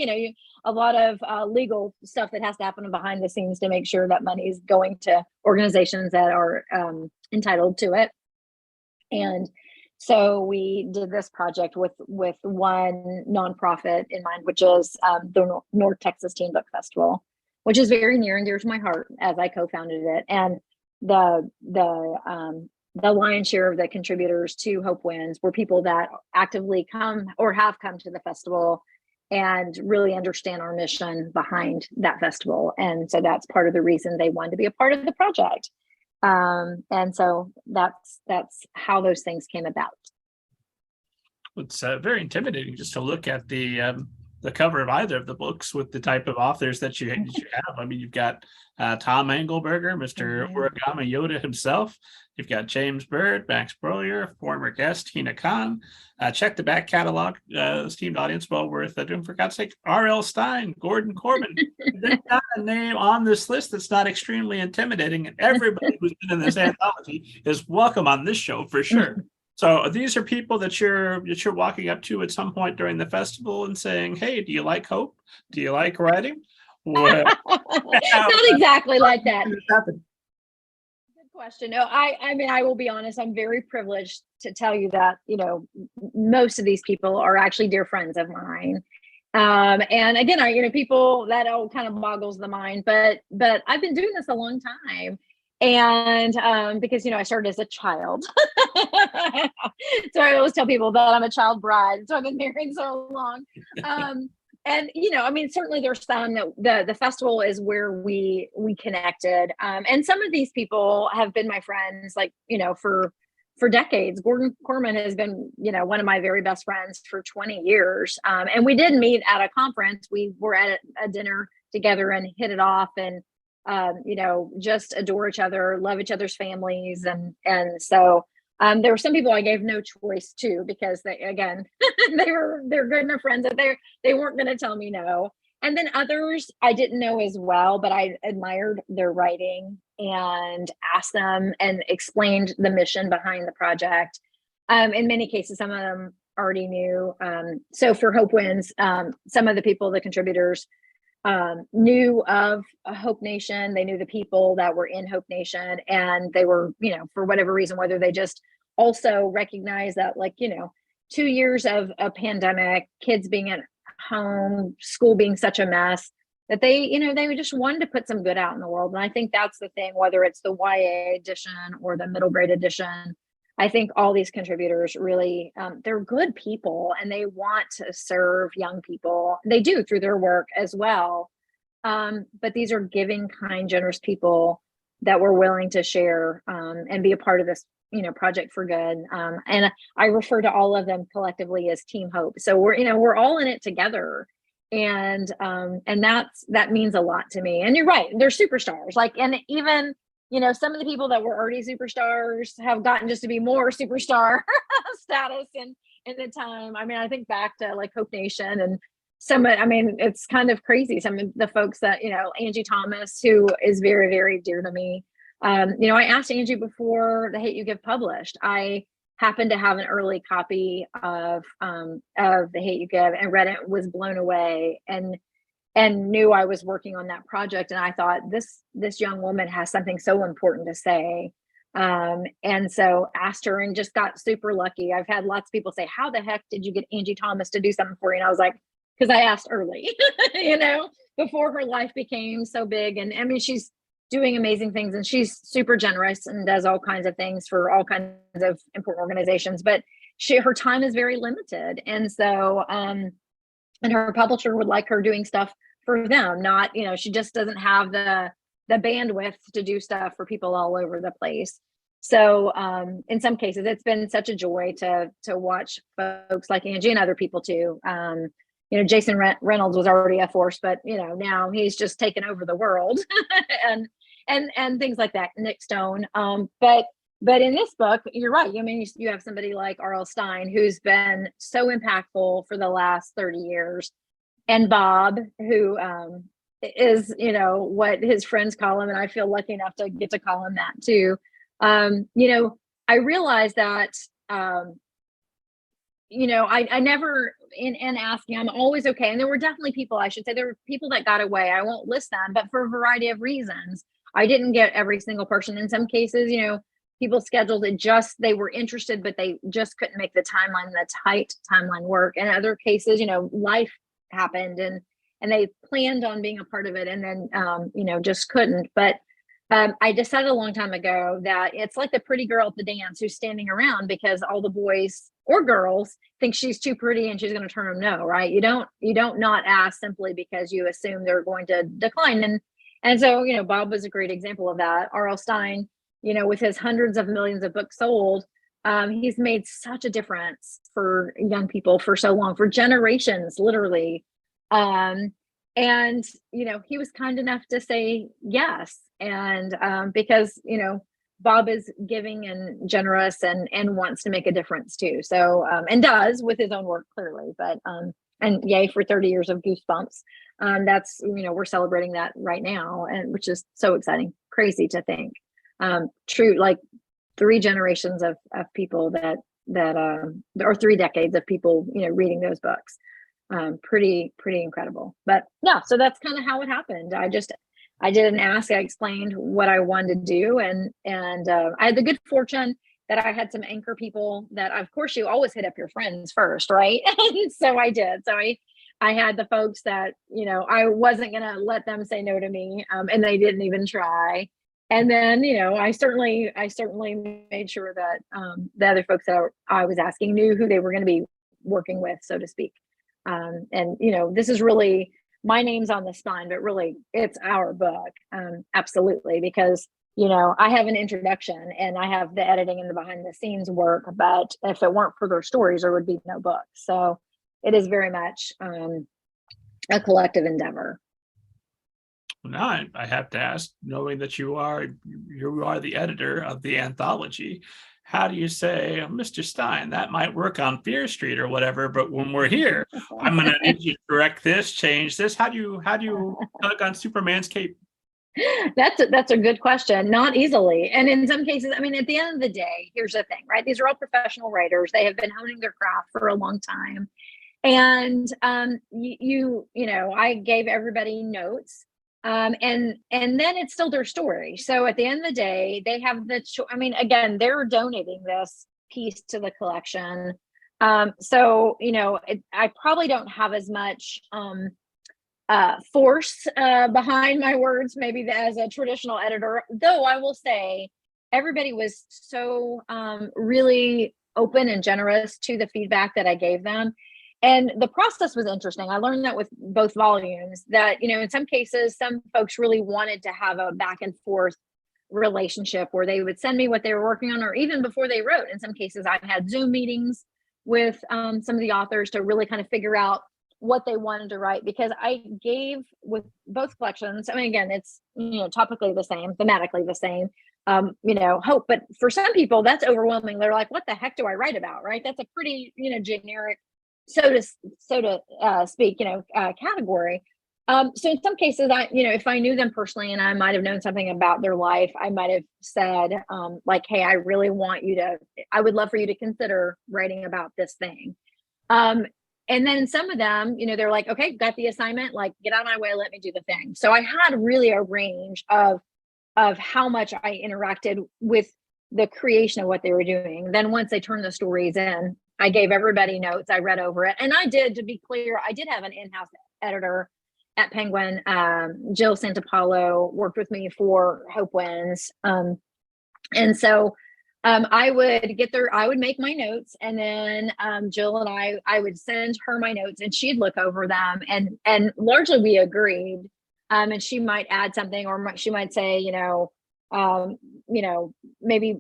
legal stuff that has to happen behind the scenes to make sure that money is going to organizations that are entitled to it. And so we did this project with one nonprofit in mind, which is the North Texas Teen Book Festival, which is very near and dear to my heart, as I co-founded it. And the lion's share of the contributors to Hope Wins were people that actively come or have come to the festival and really understand our mission behind that festival. And so that's part of the reason they wanted to be a part of the project. And so that's how those things came about. It's very intimidating just to look at the the cover of either of the books with the type of authors that you have. I mean, you've got Tom Engelberger, Mr. Origami Yoda himself. You've got James Bird, Max Breuer, former guest Tina Khan. Check the back catalog, esteemed audience, well worth doing, for God's sake. R.L. Stein, Gordon Corbin. There's not a name on this list that's not extremely intimidating, and everybody who's been in this anthology is welcome on this show for sure. So these are people that you're walking up to at some point during the festival and saying, "Hey, do you like hope? Do you like writing?" Well, not exactly like that. Good question. No, I mean, I will be honest. I'm very privileged to tell you that, you know, most of these people are actually dear friends of mine. And again, people, that all kind of boggles the mind, but I've been doing this a long time. And because, I started as a child. So I always tell people that I'm a child bride. So I've been married so long. And, certainly there's some that the festival is where we connected. And some of these people have been my friends, like, for decades. Gordon Corman has been, one of my very best friends for 20 years. And we did meet at a conference. We were at a dinner together and hit it off, and just adore each other, love each other's families. And so there were some people I gave no choice to, because they're good enough friends that they weren't going to tell me no. And then others I didn't know as well, but I admired their writing and asked them and explained the mission behind the project. In many cases, some of them already knew. So for Hope Wins, some of the people, the contributors, knew of Hope Nation. They knew the people that were in Hope Nation, and they were, for whatever reason, whether they just also recognize that, 2 years of a pandemic, kids being at home, school being such a mess, that they just wanted to put some good out in the world. And I think that's the thing, whether it's the YA edition or the middle grade edition, I think all these contributors really, they're good people, and they want to serve young people. They do through their work as well. But these are giving, kind, generous people that were willing to share and be a part of this, project for good. And I refer to all of them collectively as Team Hope. So we're all in it together. And that means a lot to me. And you're right, they're superstars. And even, some of the people that were already superstars have gotten just to be more superstar status in the time. I mean, I think back to Hope Nation, and it's kind of crazy. Some of the folks that, Angie Thomas, who is very, very dear to me. I asked Angie before The Hate U Give published. I happened to have an early copy of The Hate U Give and read it, was blown away, and knew I was working on that project. And I thought, this young woman has something so important to say. And so asked her, and just got super lucky. I've had lots of people say, "How the heck did you get Angie Thomas to do something for you?" And I was like, because I asked early, before her life became so big. And I mean, she's doing amazing things, and she's super generous and does all kinds of things for all kinds of important organizations, but her time is very limited. And so, and her publisher would like her doing stuff for them, not, she just doesn't have the bandwidth to do stuff for people all over the place. So in some cases, it's been such a joy to watch folks like Angie and other people too. Jason Reynolds was already a force, but now he's just taken over the world and things like that. Nick Stone. But in this book, you're right. I mean, you have somebody like R.L. Stein, who's been so impactful for the last 30 years. And Bob, who is, what his friends call him, and I feel lucky enough to get to call him that too. I realized that, I never, in asking, I'm always okay. And there were definitely people, I should say, there were people that got away. I won't list them, but for a variety of reasons. I didn't get every single person. In some cases, people scheduled it, they were interested, but they just couldn't make the tight timeline work. In other cases, life happened and they planned on being a part of it, and then, just couldn't. But I decided a long time ago that it's like the pretty girl at the dance who's standing around because all the boys or girls think she's too pretty and she's going to turn them no, right? You don't not ask simply because you assume they're going to decline. And so, Bob was a great example of that. R.L. Stein, with his hundreds of millions of books sold, he's made such a difference for young people for so long, for generations, literally, And, he was kind enough to say yes. And because, Bob is giving and generous and wants to make a difference too. So, and does with his own work clearly, but, and yay for 30 years of Goosebumps. That's, we're celebrating that right now, and which is so exciting, crazy to think. True, like 3 generations of people that or 3 decades of people, reading those books. Pretty incredible. But yeah, so that's kind of how it happened. I didn't ask. I explained what I wanted to do, and I had the good fortune that I had some anchor people that, of course, you always hit up your friends first, right? And so I did. So I had the folks that, I wasn't going to let them say no to me, and they didn't even try. And then, I certainly made sure that the other folks that I was asking knew who they were going to be working with, so to speak. And, this is really, my name's on the spine, but really it's our book. Absolutely. Because, I have an introduction and I have the editing and the behind the scenes work, but if it weren't for their stories, there would be no book. So it is very much a collective endeavor. Now I have to ask, knowing that you are the editor of the anthology, how do you say, Mr. Stein, that might work on Fear Street or whatever, but when we're here, I'm going to need you to correct this, change this. How do you tug on Superman's cape? That's a good question. Not easily. And in some cases, I mean, at the end of the day, here's the thing, right? These are all professional writers. They have been honing their craft for a long time. And I gave everybody notes. And then it's still their story. So at the end of the day, they have again, they're donating this piece to the collection. So, I probably don't have as much force behind my words, maybe as a traditional editor, though I will say everybody was so really open and generous to the feedback that I gave them. And the process was interesting. I learned that with both volumes that, in some cases, some folks really wanted to have a back and forth relationship where they would send me what they were working on, or even before they wrote. In some cases, I had Zoom meetings with some of the authors to really kind of figure out what they wanted to write, because I gave with both collections. I mean, again, it's, topically the same, thematically the same, hope. But for some people, that's overwhelming. They're like, what the heck do I write about? Right. That's a pretty, generic, so to speak, category. So in some cases, if I knew them personally and I might have known something about their life, I might have said, like, hey, I would love for you to consider writing about this thing. And then some of them, they're like, okay, got the assignment, like, get out of my way, let me do the thing. So I had really a range of how much I interacted with the creation of what they were doing. Then once they turned the stories in, I gave everybody notes. I read over it. And to be clear, I did have an in-house editor at Penguin. Jill Santapalo worked with me for Hope Wins. And so I would make my notes, and then Jill and I would send her my notes, and she'd look over them, and largely we agreed. And she might add something, or she might say, maybe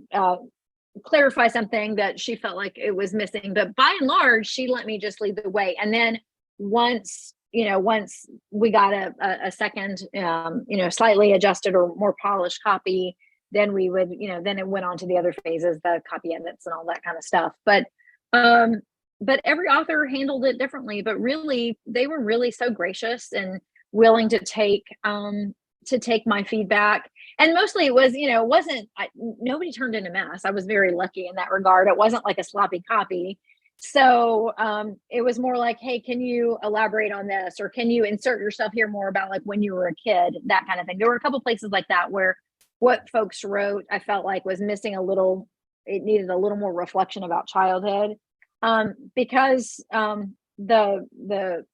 clarify something that she felt like it was missing. But by and large, she let me just lead the way. And then once we got a second, slightly adjusted or more polished copy, then we would, then it went on to the other phases, the copy edits and all that kind of stuff. But every author handled it differently. But really, they were really so gracious and willing to take my feedback. And mostly it was, nobody turned in a mess. I was very lucky in that regard. It wasn't like a sloppy copy. So it was more like, hey, can you elaborate on this? Or can you insert yourself here more about like when you were a kid, that kind of thing. There were a couple places like that where what folks wrote, I felt like was missing it needed a little more reflection about childhood. Because the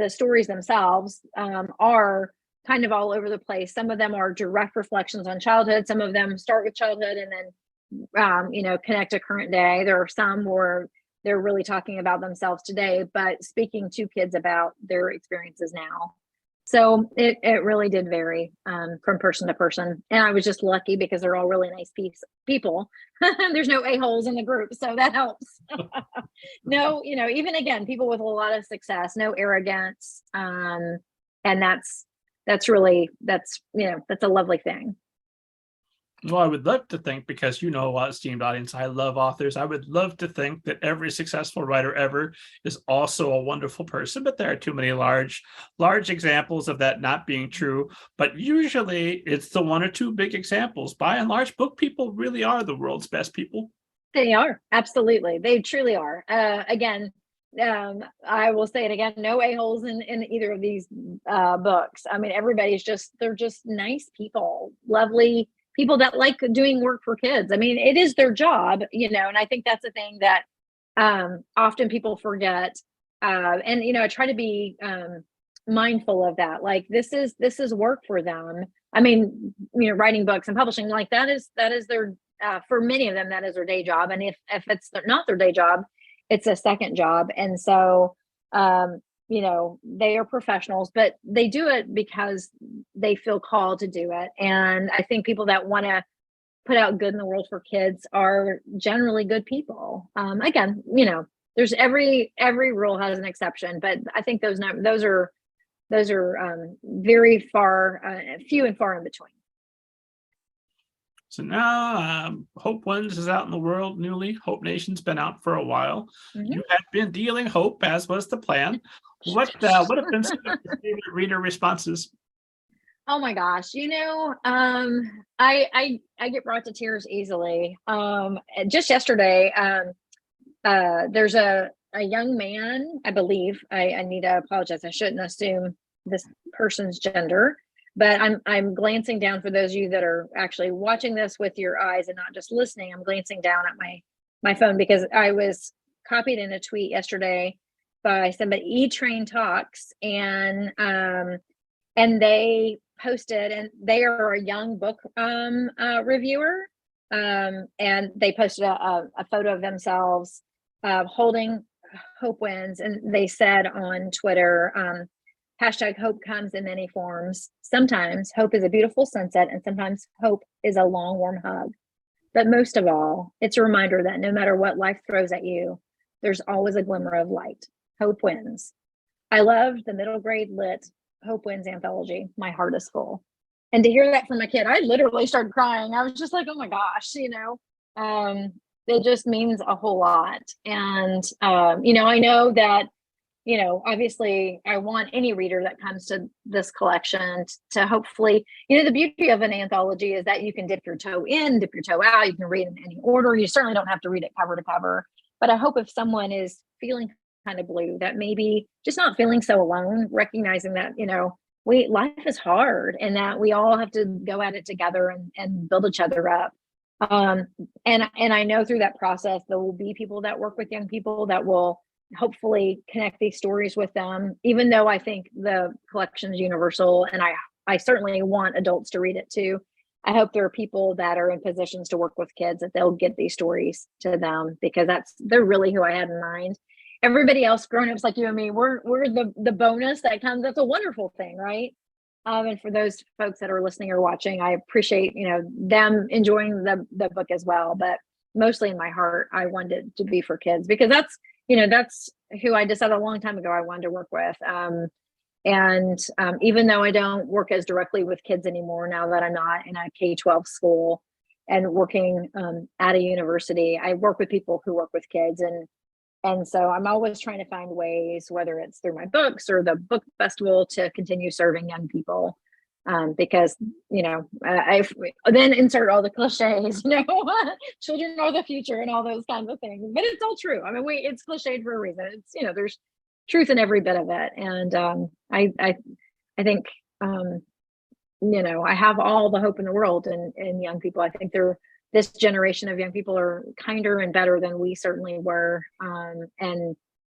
stories themselves are kind of all over the place. Some of them are direct reflections on childhood. Some of them start with childhood and then, connect to current day. There are some where they're really talking about themselves today, but speaking to kids about their experiences now. So it really did vary from person to person. And I was just lucky because they're all really nice people. There's no a-holes in the group, so that helps. No, even again, people with a lot of success, no arrogance. And that's really, that's a lovely thing. Well, I would love to think, because esteemed audience, I love authors. I would love to think that every successful writer ever is also a wonderful person, but there are too many large examples of that not being true. But usually it's the one or two big examples. By and large, book people really are the world's best people. They are. Absolutely. They truly are. Again, I will say it again, no a-holes in either of these books. I mean, they're just nice people, lovely people that like doing work for kids. I mean, it is their job, and I think that's a thing that often people forget. And I try to be mindful of that. Like this is work for them. I mean, writing books and publishing, like that is their for many of them, that is their day job. And if it's not their day job, it's a second job. And so they are professionals, but they do it because they feel called to do it. And I think people that want to put out good in the world for kids are generally good people. Again, there's every rule has an exception, but I think those are very few and far in between. So now Hope Ones is out in the world newly. Hope Nation's been out for a while. Mm-hmm. You have been dealing hope, as was the plan. What have been some of your favorite reader responses? Oh my gosh, I get brought to tears easily. Just yesterday, there's a young man, I believe. I need to apologize. I shouldn't assume this person's gender. But I'm glancing down, for those of you that are actually watching this with your eyes and not just listening. I'm glancing down at my phone because I was copied in a tweet yesterday by somebody, E-Train Talks, and they posted, and they are a young book reviewer, and they posted a photo of themselves holding Hope Wins, and they said on Twitter, hashtag hope comes in many forms. Sometimes hope is a beautiful sunset, and sometimes hope is a long, warm hug. But most of all, it's a reminder that no matter what life throws at you, there's always a glimmer of light. Hope wins. I loved the middle grade lit Hope Wins anthology. My heart is full. And to hear that from a kid, I literally started crying. I was just like, oh my gosh, it just means a whole lot. And, I know that, obviously I want any reader that comes to this collection to hopefully, the beauty of an anthology is that you can dip your toe in, dip your toe out. You can read in any order. You certainly don't have to read it cover to cover. But I hope if someone is feeling kind of blue, that maybe just not feeling so alone, recognizing that, life is hard and that we all have to go at it together and build each other up. And I know through that process, there will be people that work with young people that will hopefully connect these stories with them, even though I think the collection is universal and I certainly want adults to read it too. I hope there are people that are in positions to work with kids, that they'll get these stories to them, because they're really who I had in mind. Everybody else, grown-ups like you and me, we're the bonus that comes. That's a wonderful thing, right? And for those folks that are listening or watching, I appreciate, them enjoying the book as well. But mostly in my heart, I wanted it to be for kids, because that's who I decided a long time ago I wanted to work with. And even though I don't work as directly with kids anymore, now that I'm not in a K-12 school and working at a university, I work with people who work with kids. And so I'm always trying to find ways, whether it's through my books or the book festival, to continue serving young people. Because, I then insert all the cliches, children are the future and all those kinds of things, but it's all true. I mean, it's cliched for a reason. It's, there's truth in every bit of it. And I think, I have all the hope in the world in young people. I think this generation of young people are kinder and better than we certainly were, and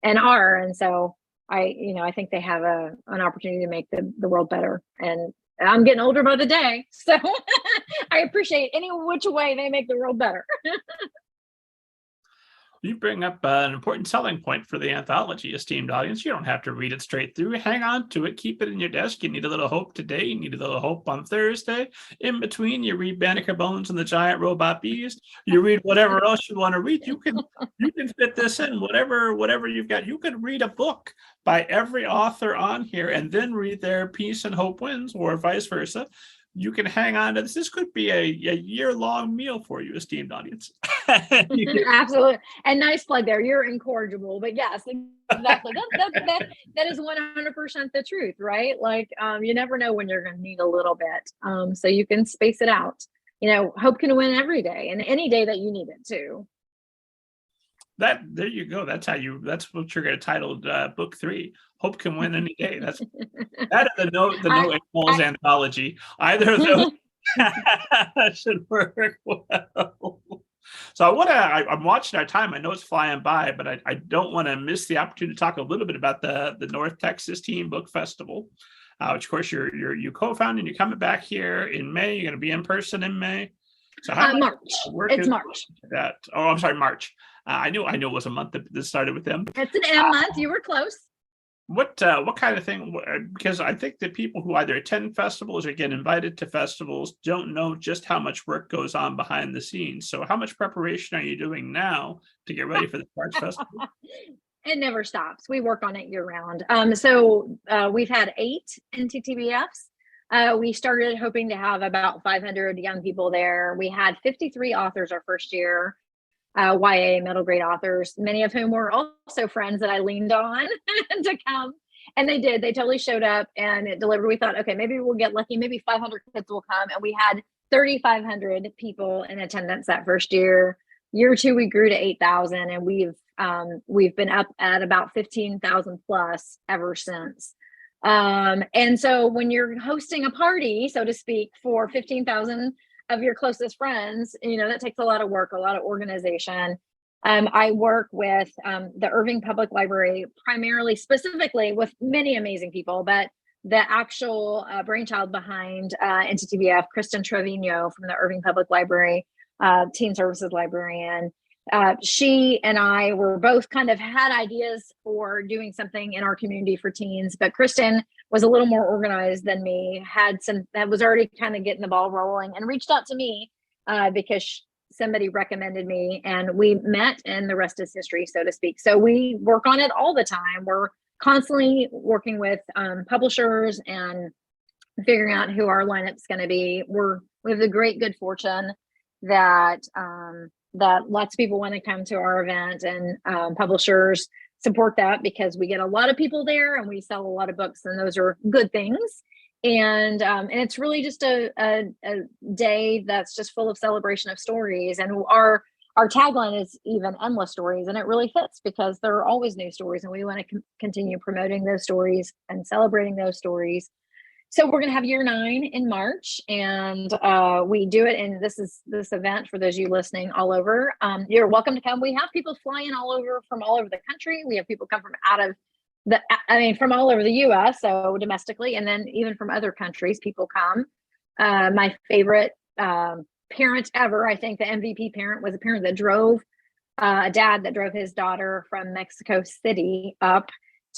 are. And so I think they have an opportunity to make the world better. And I'm getting older by the day, so I appreciate any which way they make the world better. You bring up an important selling point for the anthology, esteemed audience. You don't have to read it straight through. Hang on to it. Keep it in your desk. You need a little hope today. You need a little hope on Thursday. In between, you read Banneker Bones and the Giant Robot Bees. You read whatever else you want to read. You can fit this in, whatever you've got. You could read a book by every author on here and then read their Peace and Hope Wins, or vice versa. You can hang on to this. This could be a year-long meal for you, esteemed audience. Absolutely. And nice plug there. You're incorrigible. But yes, exactly. That is 100% the truth, right? Like, you never know when you're going to need a little bit. So you can space it out. Hope can win every day, and any day that you need it too. There you go. That's what you're going to title book 3. Hope can win any day. That is the No Animals anthology. Either of those should work well. So I'm watching our time. I know it's flying by, but I don't want to miss the opportunity to talk a little bit about the North Texas Teen Book Festival, which of course you co-founded. You're coming back here in May. You're going to be in person in May. So March. It's March. I'm sorry, March. I knew it was a month that started with them. It's an M month. You were close. What kind of thing? Because I think that people who either attend festivals or get invited to festivals don't know just how much work goes on behind the scenes. So how much preparation are you doing now to get ready for the Arts Festival? It never stops. We work on it year round. So we've had 8 NTTBFs. We started hoping to have about 500 young people there. We had 53 authors our first year. YA middle grade authors, many of whom were also friends that I leaned on to come. And they did. They totally showed up and it delivered. We thought, okay, maybe we'll get lucky. Maybe 500 kids will come. And we had 3,500 people in attendance that first year. Year 2, we grew to 8,000, and we've been up at about 15,000 plus ever since. And so when you're hosting a party, so to speak, for 15,000 of your closest friends, that takes a lot of work, a lot of organization. I work with the Irving Public Library, primarily, specifically with many amazing people, but the actual brainchild behind NTTBF, Kristen Trevino from the Irving Public Library, Teen Services Librarian. She and I were both kind of had ideas for doing something in our community for teens, but Kristen was a little more organized than me, that was already kind of getting the ball rolling, and reached out to me because somebody recommended me, and we met, and the rest is history, so to speak. So we work on it all the time. We're constantly working with publishers and figuring out who our lineup's going to be. We have the great good fortune that lots of people want to come to our event, and publishers support that because we get a lot of people there and we sell a lot of books, and those are good things. And it's really just a day that's just full of celebration of stories. And our tagline is even endless stories, and it really fits because there are always new stories, and we want to continue promoting those stories and celebrating those stories. So we're going to have year 9 in March, and we do it in this event for those of you listening all over. You're welcome to come. We have people flying from all over the country. We have people come from all over the US, so domestically, and then even from other countries, people come. My favorite parent ever, I think the MVP parent, was a parent that a dad that drove his daughter from Mexico City up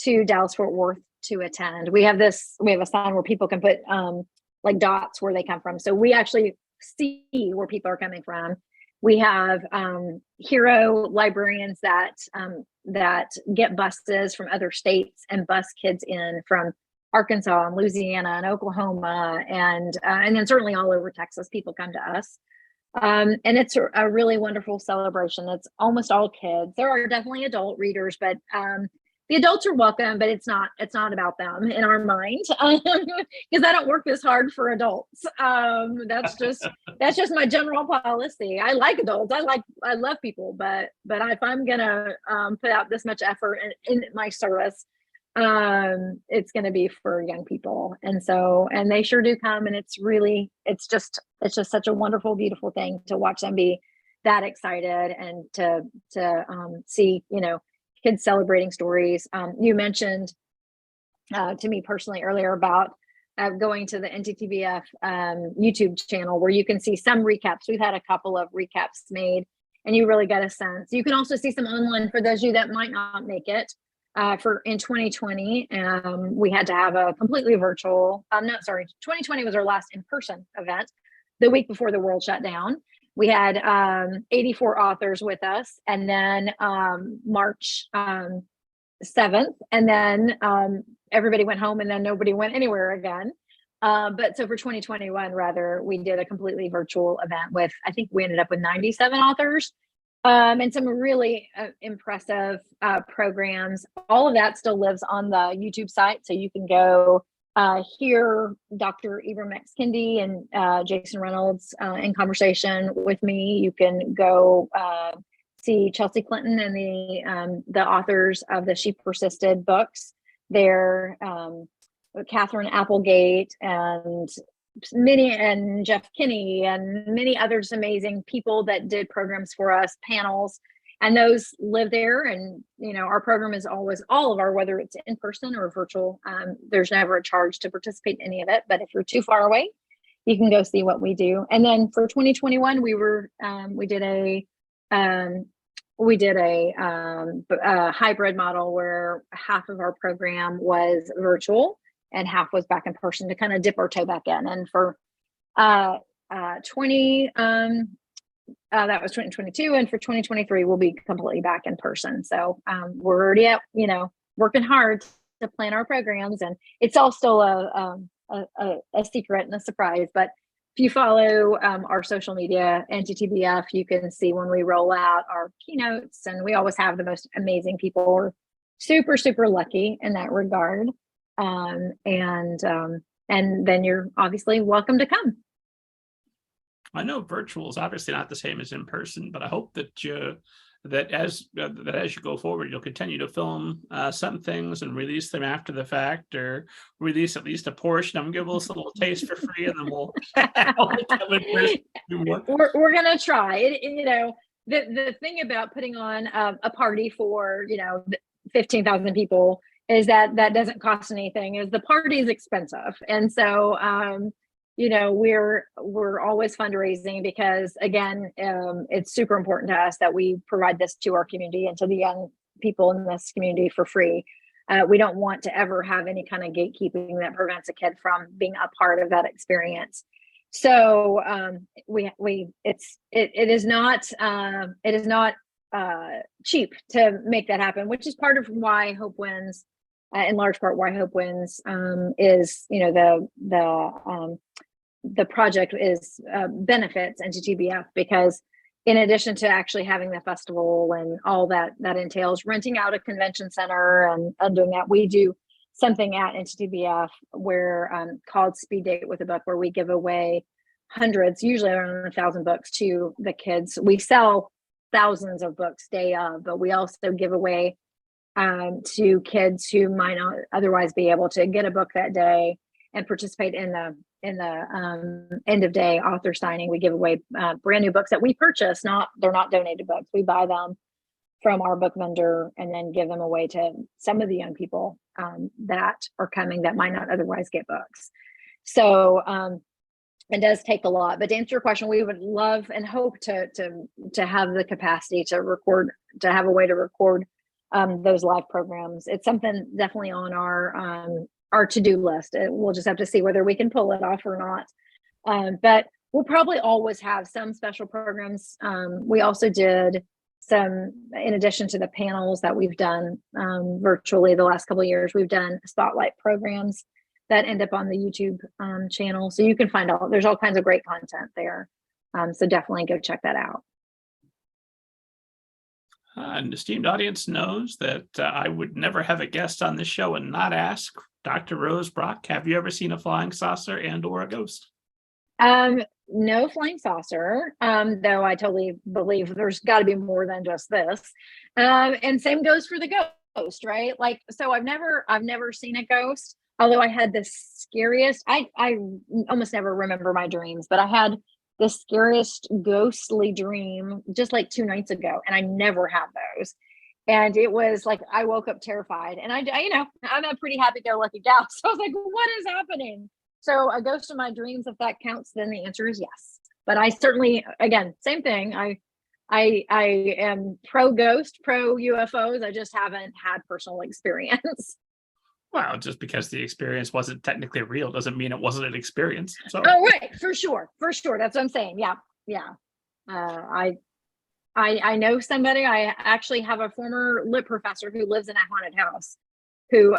to Dallas-Fort Worth to attend. We have a sign where people can put like dots where they come from. So we actually see where people are coming from. We have hero librarians that get buses from other states and bus kids in from Arkansas and Louisiana and Oklahoma, and then certainly all over Texas. People come to us. And it's a really wonderful celebration. It's almost all kids. There are definitely adult readers, but the adults are welcome, but it's not about them in our mind, because I don't work this hard for adults. That's just my general policy. I like adults. I love people, but if I'm gonna put out this much effort in my service, it's going to be for young people. And they sure do come, and it's just such a wonderful, beautiful thing to watch them be that excited, and to see, kids celebrating stories. You mentioned to me personally earlier about going to the NTTBF YouTube channel, where you can see some recaps. We've had a couple of recaps made, and you really get a sense. You can also see some online for those of you that might not make it. For in 2020, we had to have a completely virtual. 2020 was our last in-person event. The week before the world shut down, we had 84 authors with us, and then March 7th, and then everybody went home, and then nobody went anywhere again. But so for 2021, rather, we did a completely virtual event with, I think we ended up with 97 authors, and some really impressive programs. All of that still lives on the YouTube site, so you can go hear Dr. Ibram X. Kendi and Jason Reynolds in conversation with me. You can go see Chelsea Clinton and the authors of the She Persisted books. They're Catherine Applegate and Jeff Kinney and many others, amazing people that did programs for us, panels, and those live there. And our program is always, all of our, whether it's in person or virtual, there's never a charge to participate in any of it. But if you're too far away, you can go see what we do. And then for 2021, we did a hybrid model where half of our program was virtual and half was back in person to kind of dip our toe back in. And for that was 2022, and for 2023 we'll be completely back in person. So we're already out, working hard to plan our programs, and it's all still a secret and a surprise. But if you follow our social media, NTTBF, you can see when we roll out our keynotes, and we always have the most amazing people. We're super, super lucky in that regard. And then you're obviously welcome to come. I know virtual is obviously not the same as in person, but I hope that as you go forward, you'll continue to film some things and release them after the fact, or release at least a portion of them, give us a little taste for free, and then we'll we're gonna try it. The thing about putting on a party for 15,000 people is that doesn't cost anything. Is the party is expensive, and so we're always fundraising because, again, it's super important to us that we provide this to our community and to the young people in this community for free. We don't want to ever have any kind of gatekeeping that prevents a kid from being a part of that experience. So it is not cheap to make that happen, which is part of why Hope Wins. In large part, why Hope Wins is the project is benefits NTTBF, because in addition to actually having the festival and all that entails, renting out a convention center and doing that, we do something at NTTBF where called Speed Date with a Book, where we give away hundreds, usually around 1,000 books to the kids. We sell thousands of books day of, but we also give away to kids who might not otherwise be able to get a book that day and participate in the end of day author signing. We give away brand new books that we purchase. They're not donated books. We buy them from our book vendor and then give them away to some of the young people that are coming that might not otherwise get books. So it does take a lot. But to answer your question, we would love and hope to have the capacity to record, to have a way to record those live programs. It's something definitely on our to-do list. We'll just have to see whether we can pull it off or not. But we'll probably always have some special programs. We also did some, in addition to the panels that we've done virtually the last couple of years, we've done spotlight programs that end up on the YouTube channel. So you can find there's all kinds of great content there. So definitely go check that out. An esteemed audience knows that I would never have a guest on this show and not ask Dr. Rose Brock, have you ever seen a flying saucer and or a ghost? No flying saucer, though I totally believe there's got to be more than just this. And same goes for the ghost, right? Like, so I've never seen a ghost, although I had the scariest, I almost never remember my dreams, but I had the scariest ghostly dream just like 2 nights ago, and I never have those. And it was like, I woke up terrified, and I'm a pretty happy-go-lucky gal. So I was like, what is happening? So a ghost in my dreams, if that counts, then the answer is yes. But I certainly, again, same thing. I am pro ghost, pro UFOs. I just haven't had personal experience. Well, just because the experience wasn't technically real doesn't mean it wasn't an experience. So, Oh, right, for sure. That's what I'm saying. Yeah, yeah. I know somebody. I actually have a former lit professor who lives in a haunted house, who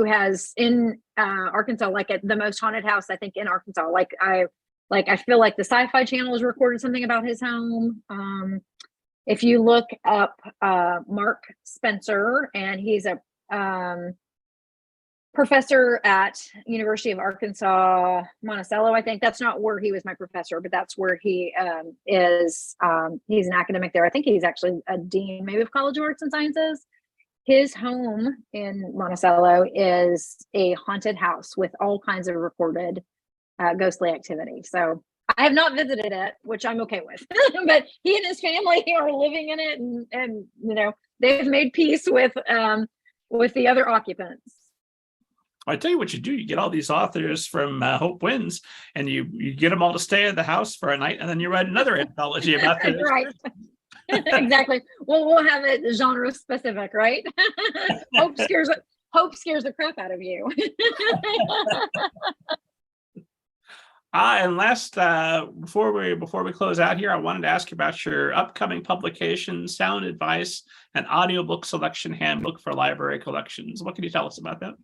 has in Arkansas, like at the most haunted house I think in Arkansas. I feel like the Sci-Fi Channel has recorded something about his home. If you look up Mark Spencer, and he's a professor at University of Arkansas, Monticello. I think that's not where he was my professor, but that's where he is. He's an academic there. I think he's actually a dean, maybe of College of Arts and Sciences. His home in Monticello is a haunted house with all kinds of recorded ghostly activity. So I have not visited it, which I'm okay with. But he and his family are living in it, and they've made peace with the other occupants. I tell you what you do. You get all these authors from Hope Wins, and you get them all to stay in the house for a night, and then you write another anthology about this. Right. Exactly. Well, we'll have it genre specific, right? Hope scares the crap out of you. And last, before we close out here, I wanted to ask you about your upcoming publication, Sound Advice, an audiobook selection handbook for library collections. What can you tell us about that?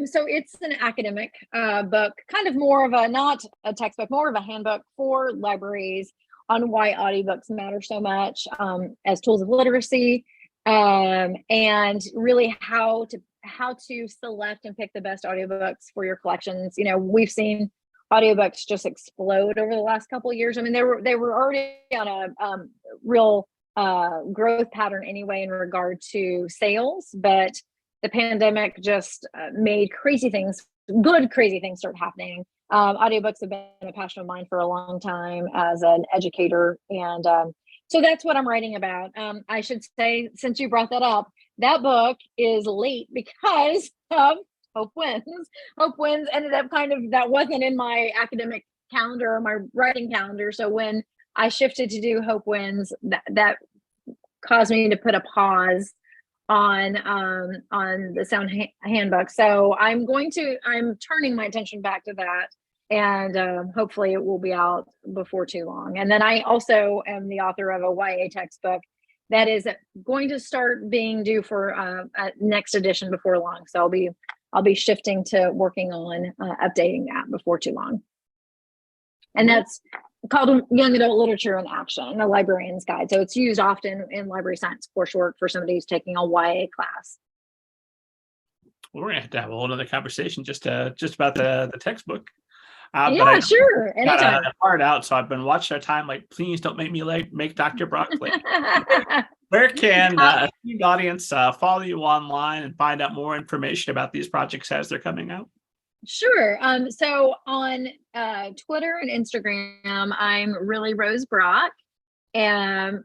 So it's an academic book, kind of more of a, not a textbook, more of a handbook for libraries on why audiobooks matter so much as tools of literacy, and really how to select and pick the best audiobooks for your collections. We've seen audiobooks just explode over the last couple of years. I mean, they were already on a real growth pattern anyway in regard to sales, but the pandemic just made good crazy things start happening. Audiobooks have been a passion of mine for a long time as an educator. And so that's what I'm writing about. I should say, since you brought that up, that book is late because of Hope Wins. Hope Wins ended up that wasn't in my academic calendar or my writing calendar. So when I shifted to do Hope Wins, that caused me to put a pause on the sound handbook. So I'm turning my attention back to that, and hopefully it will be out before too long. And then I also am the author of a YA textbook that is going to start being due for a next edition before long. So I'll be shifting to working on updating that before too long. And that's called Young Adult Literature in Action, a librarian's guide. So it's used often in library science coursework for somebody who's taking a YA class. We're gonna have to have a whole other conversation just about the textbook. Yeah, sure. Anytime. Got hard out, so I've been watching our time. Like, please don't make me make Dr. Broccoli. Where can the audience follow you online and find out more information about these projects as they're coming out? Sure. So on Twitter and Instagram, I'm really Rose Brock,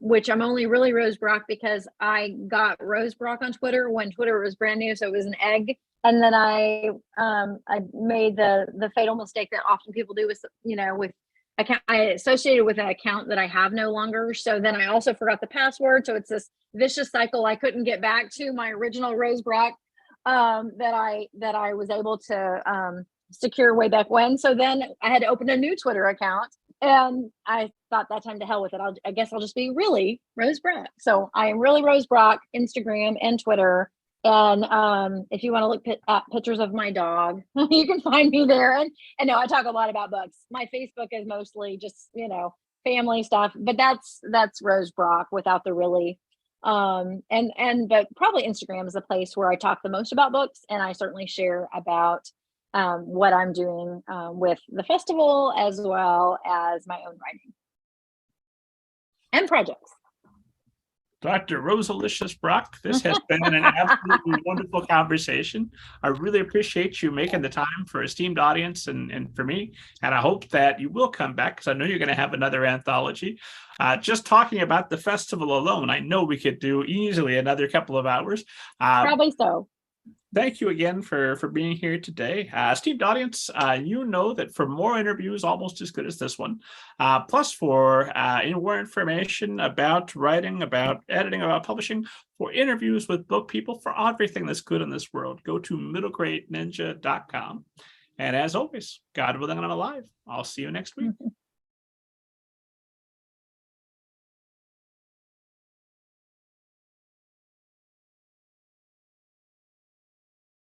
which I'm only really Rose Brock because I got Rose Brock on Twitter when Twitter was brand new, so it was an egg. And then I made the fatal mistake that often people do with account. I associated with an account that I have no longer. So then I also forgot the password. So it's this vicious cycle. I couldn't get back to my original Rose Brock that I was able to secure way back when. So then I had to open a new Twitter account, and I thought that time to hell with it. I guess I'll just be really Rose Brock. So I am really Rose Brock, Instagram and Twitter. And if you want to look at pictures of my dog, you can find me there. And no, I talk a lot about books. My Facebook is mostly just, family stuff, but that's Rose Brock without the really. But probably Instagram is the place where I talk the most about books, and I certainly share about what I'm doing with the festival, as well as my own writing and projects. Dr. Rosalicious Brock, this has been an absolutely wonderful conversation. I really appreciate you making the time for esteemed audience and for me. And I hope that you will come back, because I know you're going to have another anthology. Just talking about the festival alone, I know we could do easily another couple of hours. Probably so. Thank you again for being here today. Esteemed audience, you know that for more interviews almost as good as this one, plus for more information about writing, about editing, about publishing, for interviews with book people, for everything that's good in this world, go to middlegradeninja.com. And as always, God willing and I'm alive, I'll see you next week.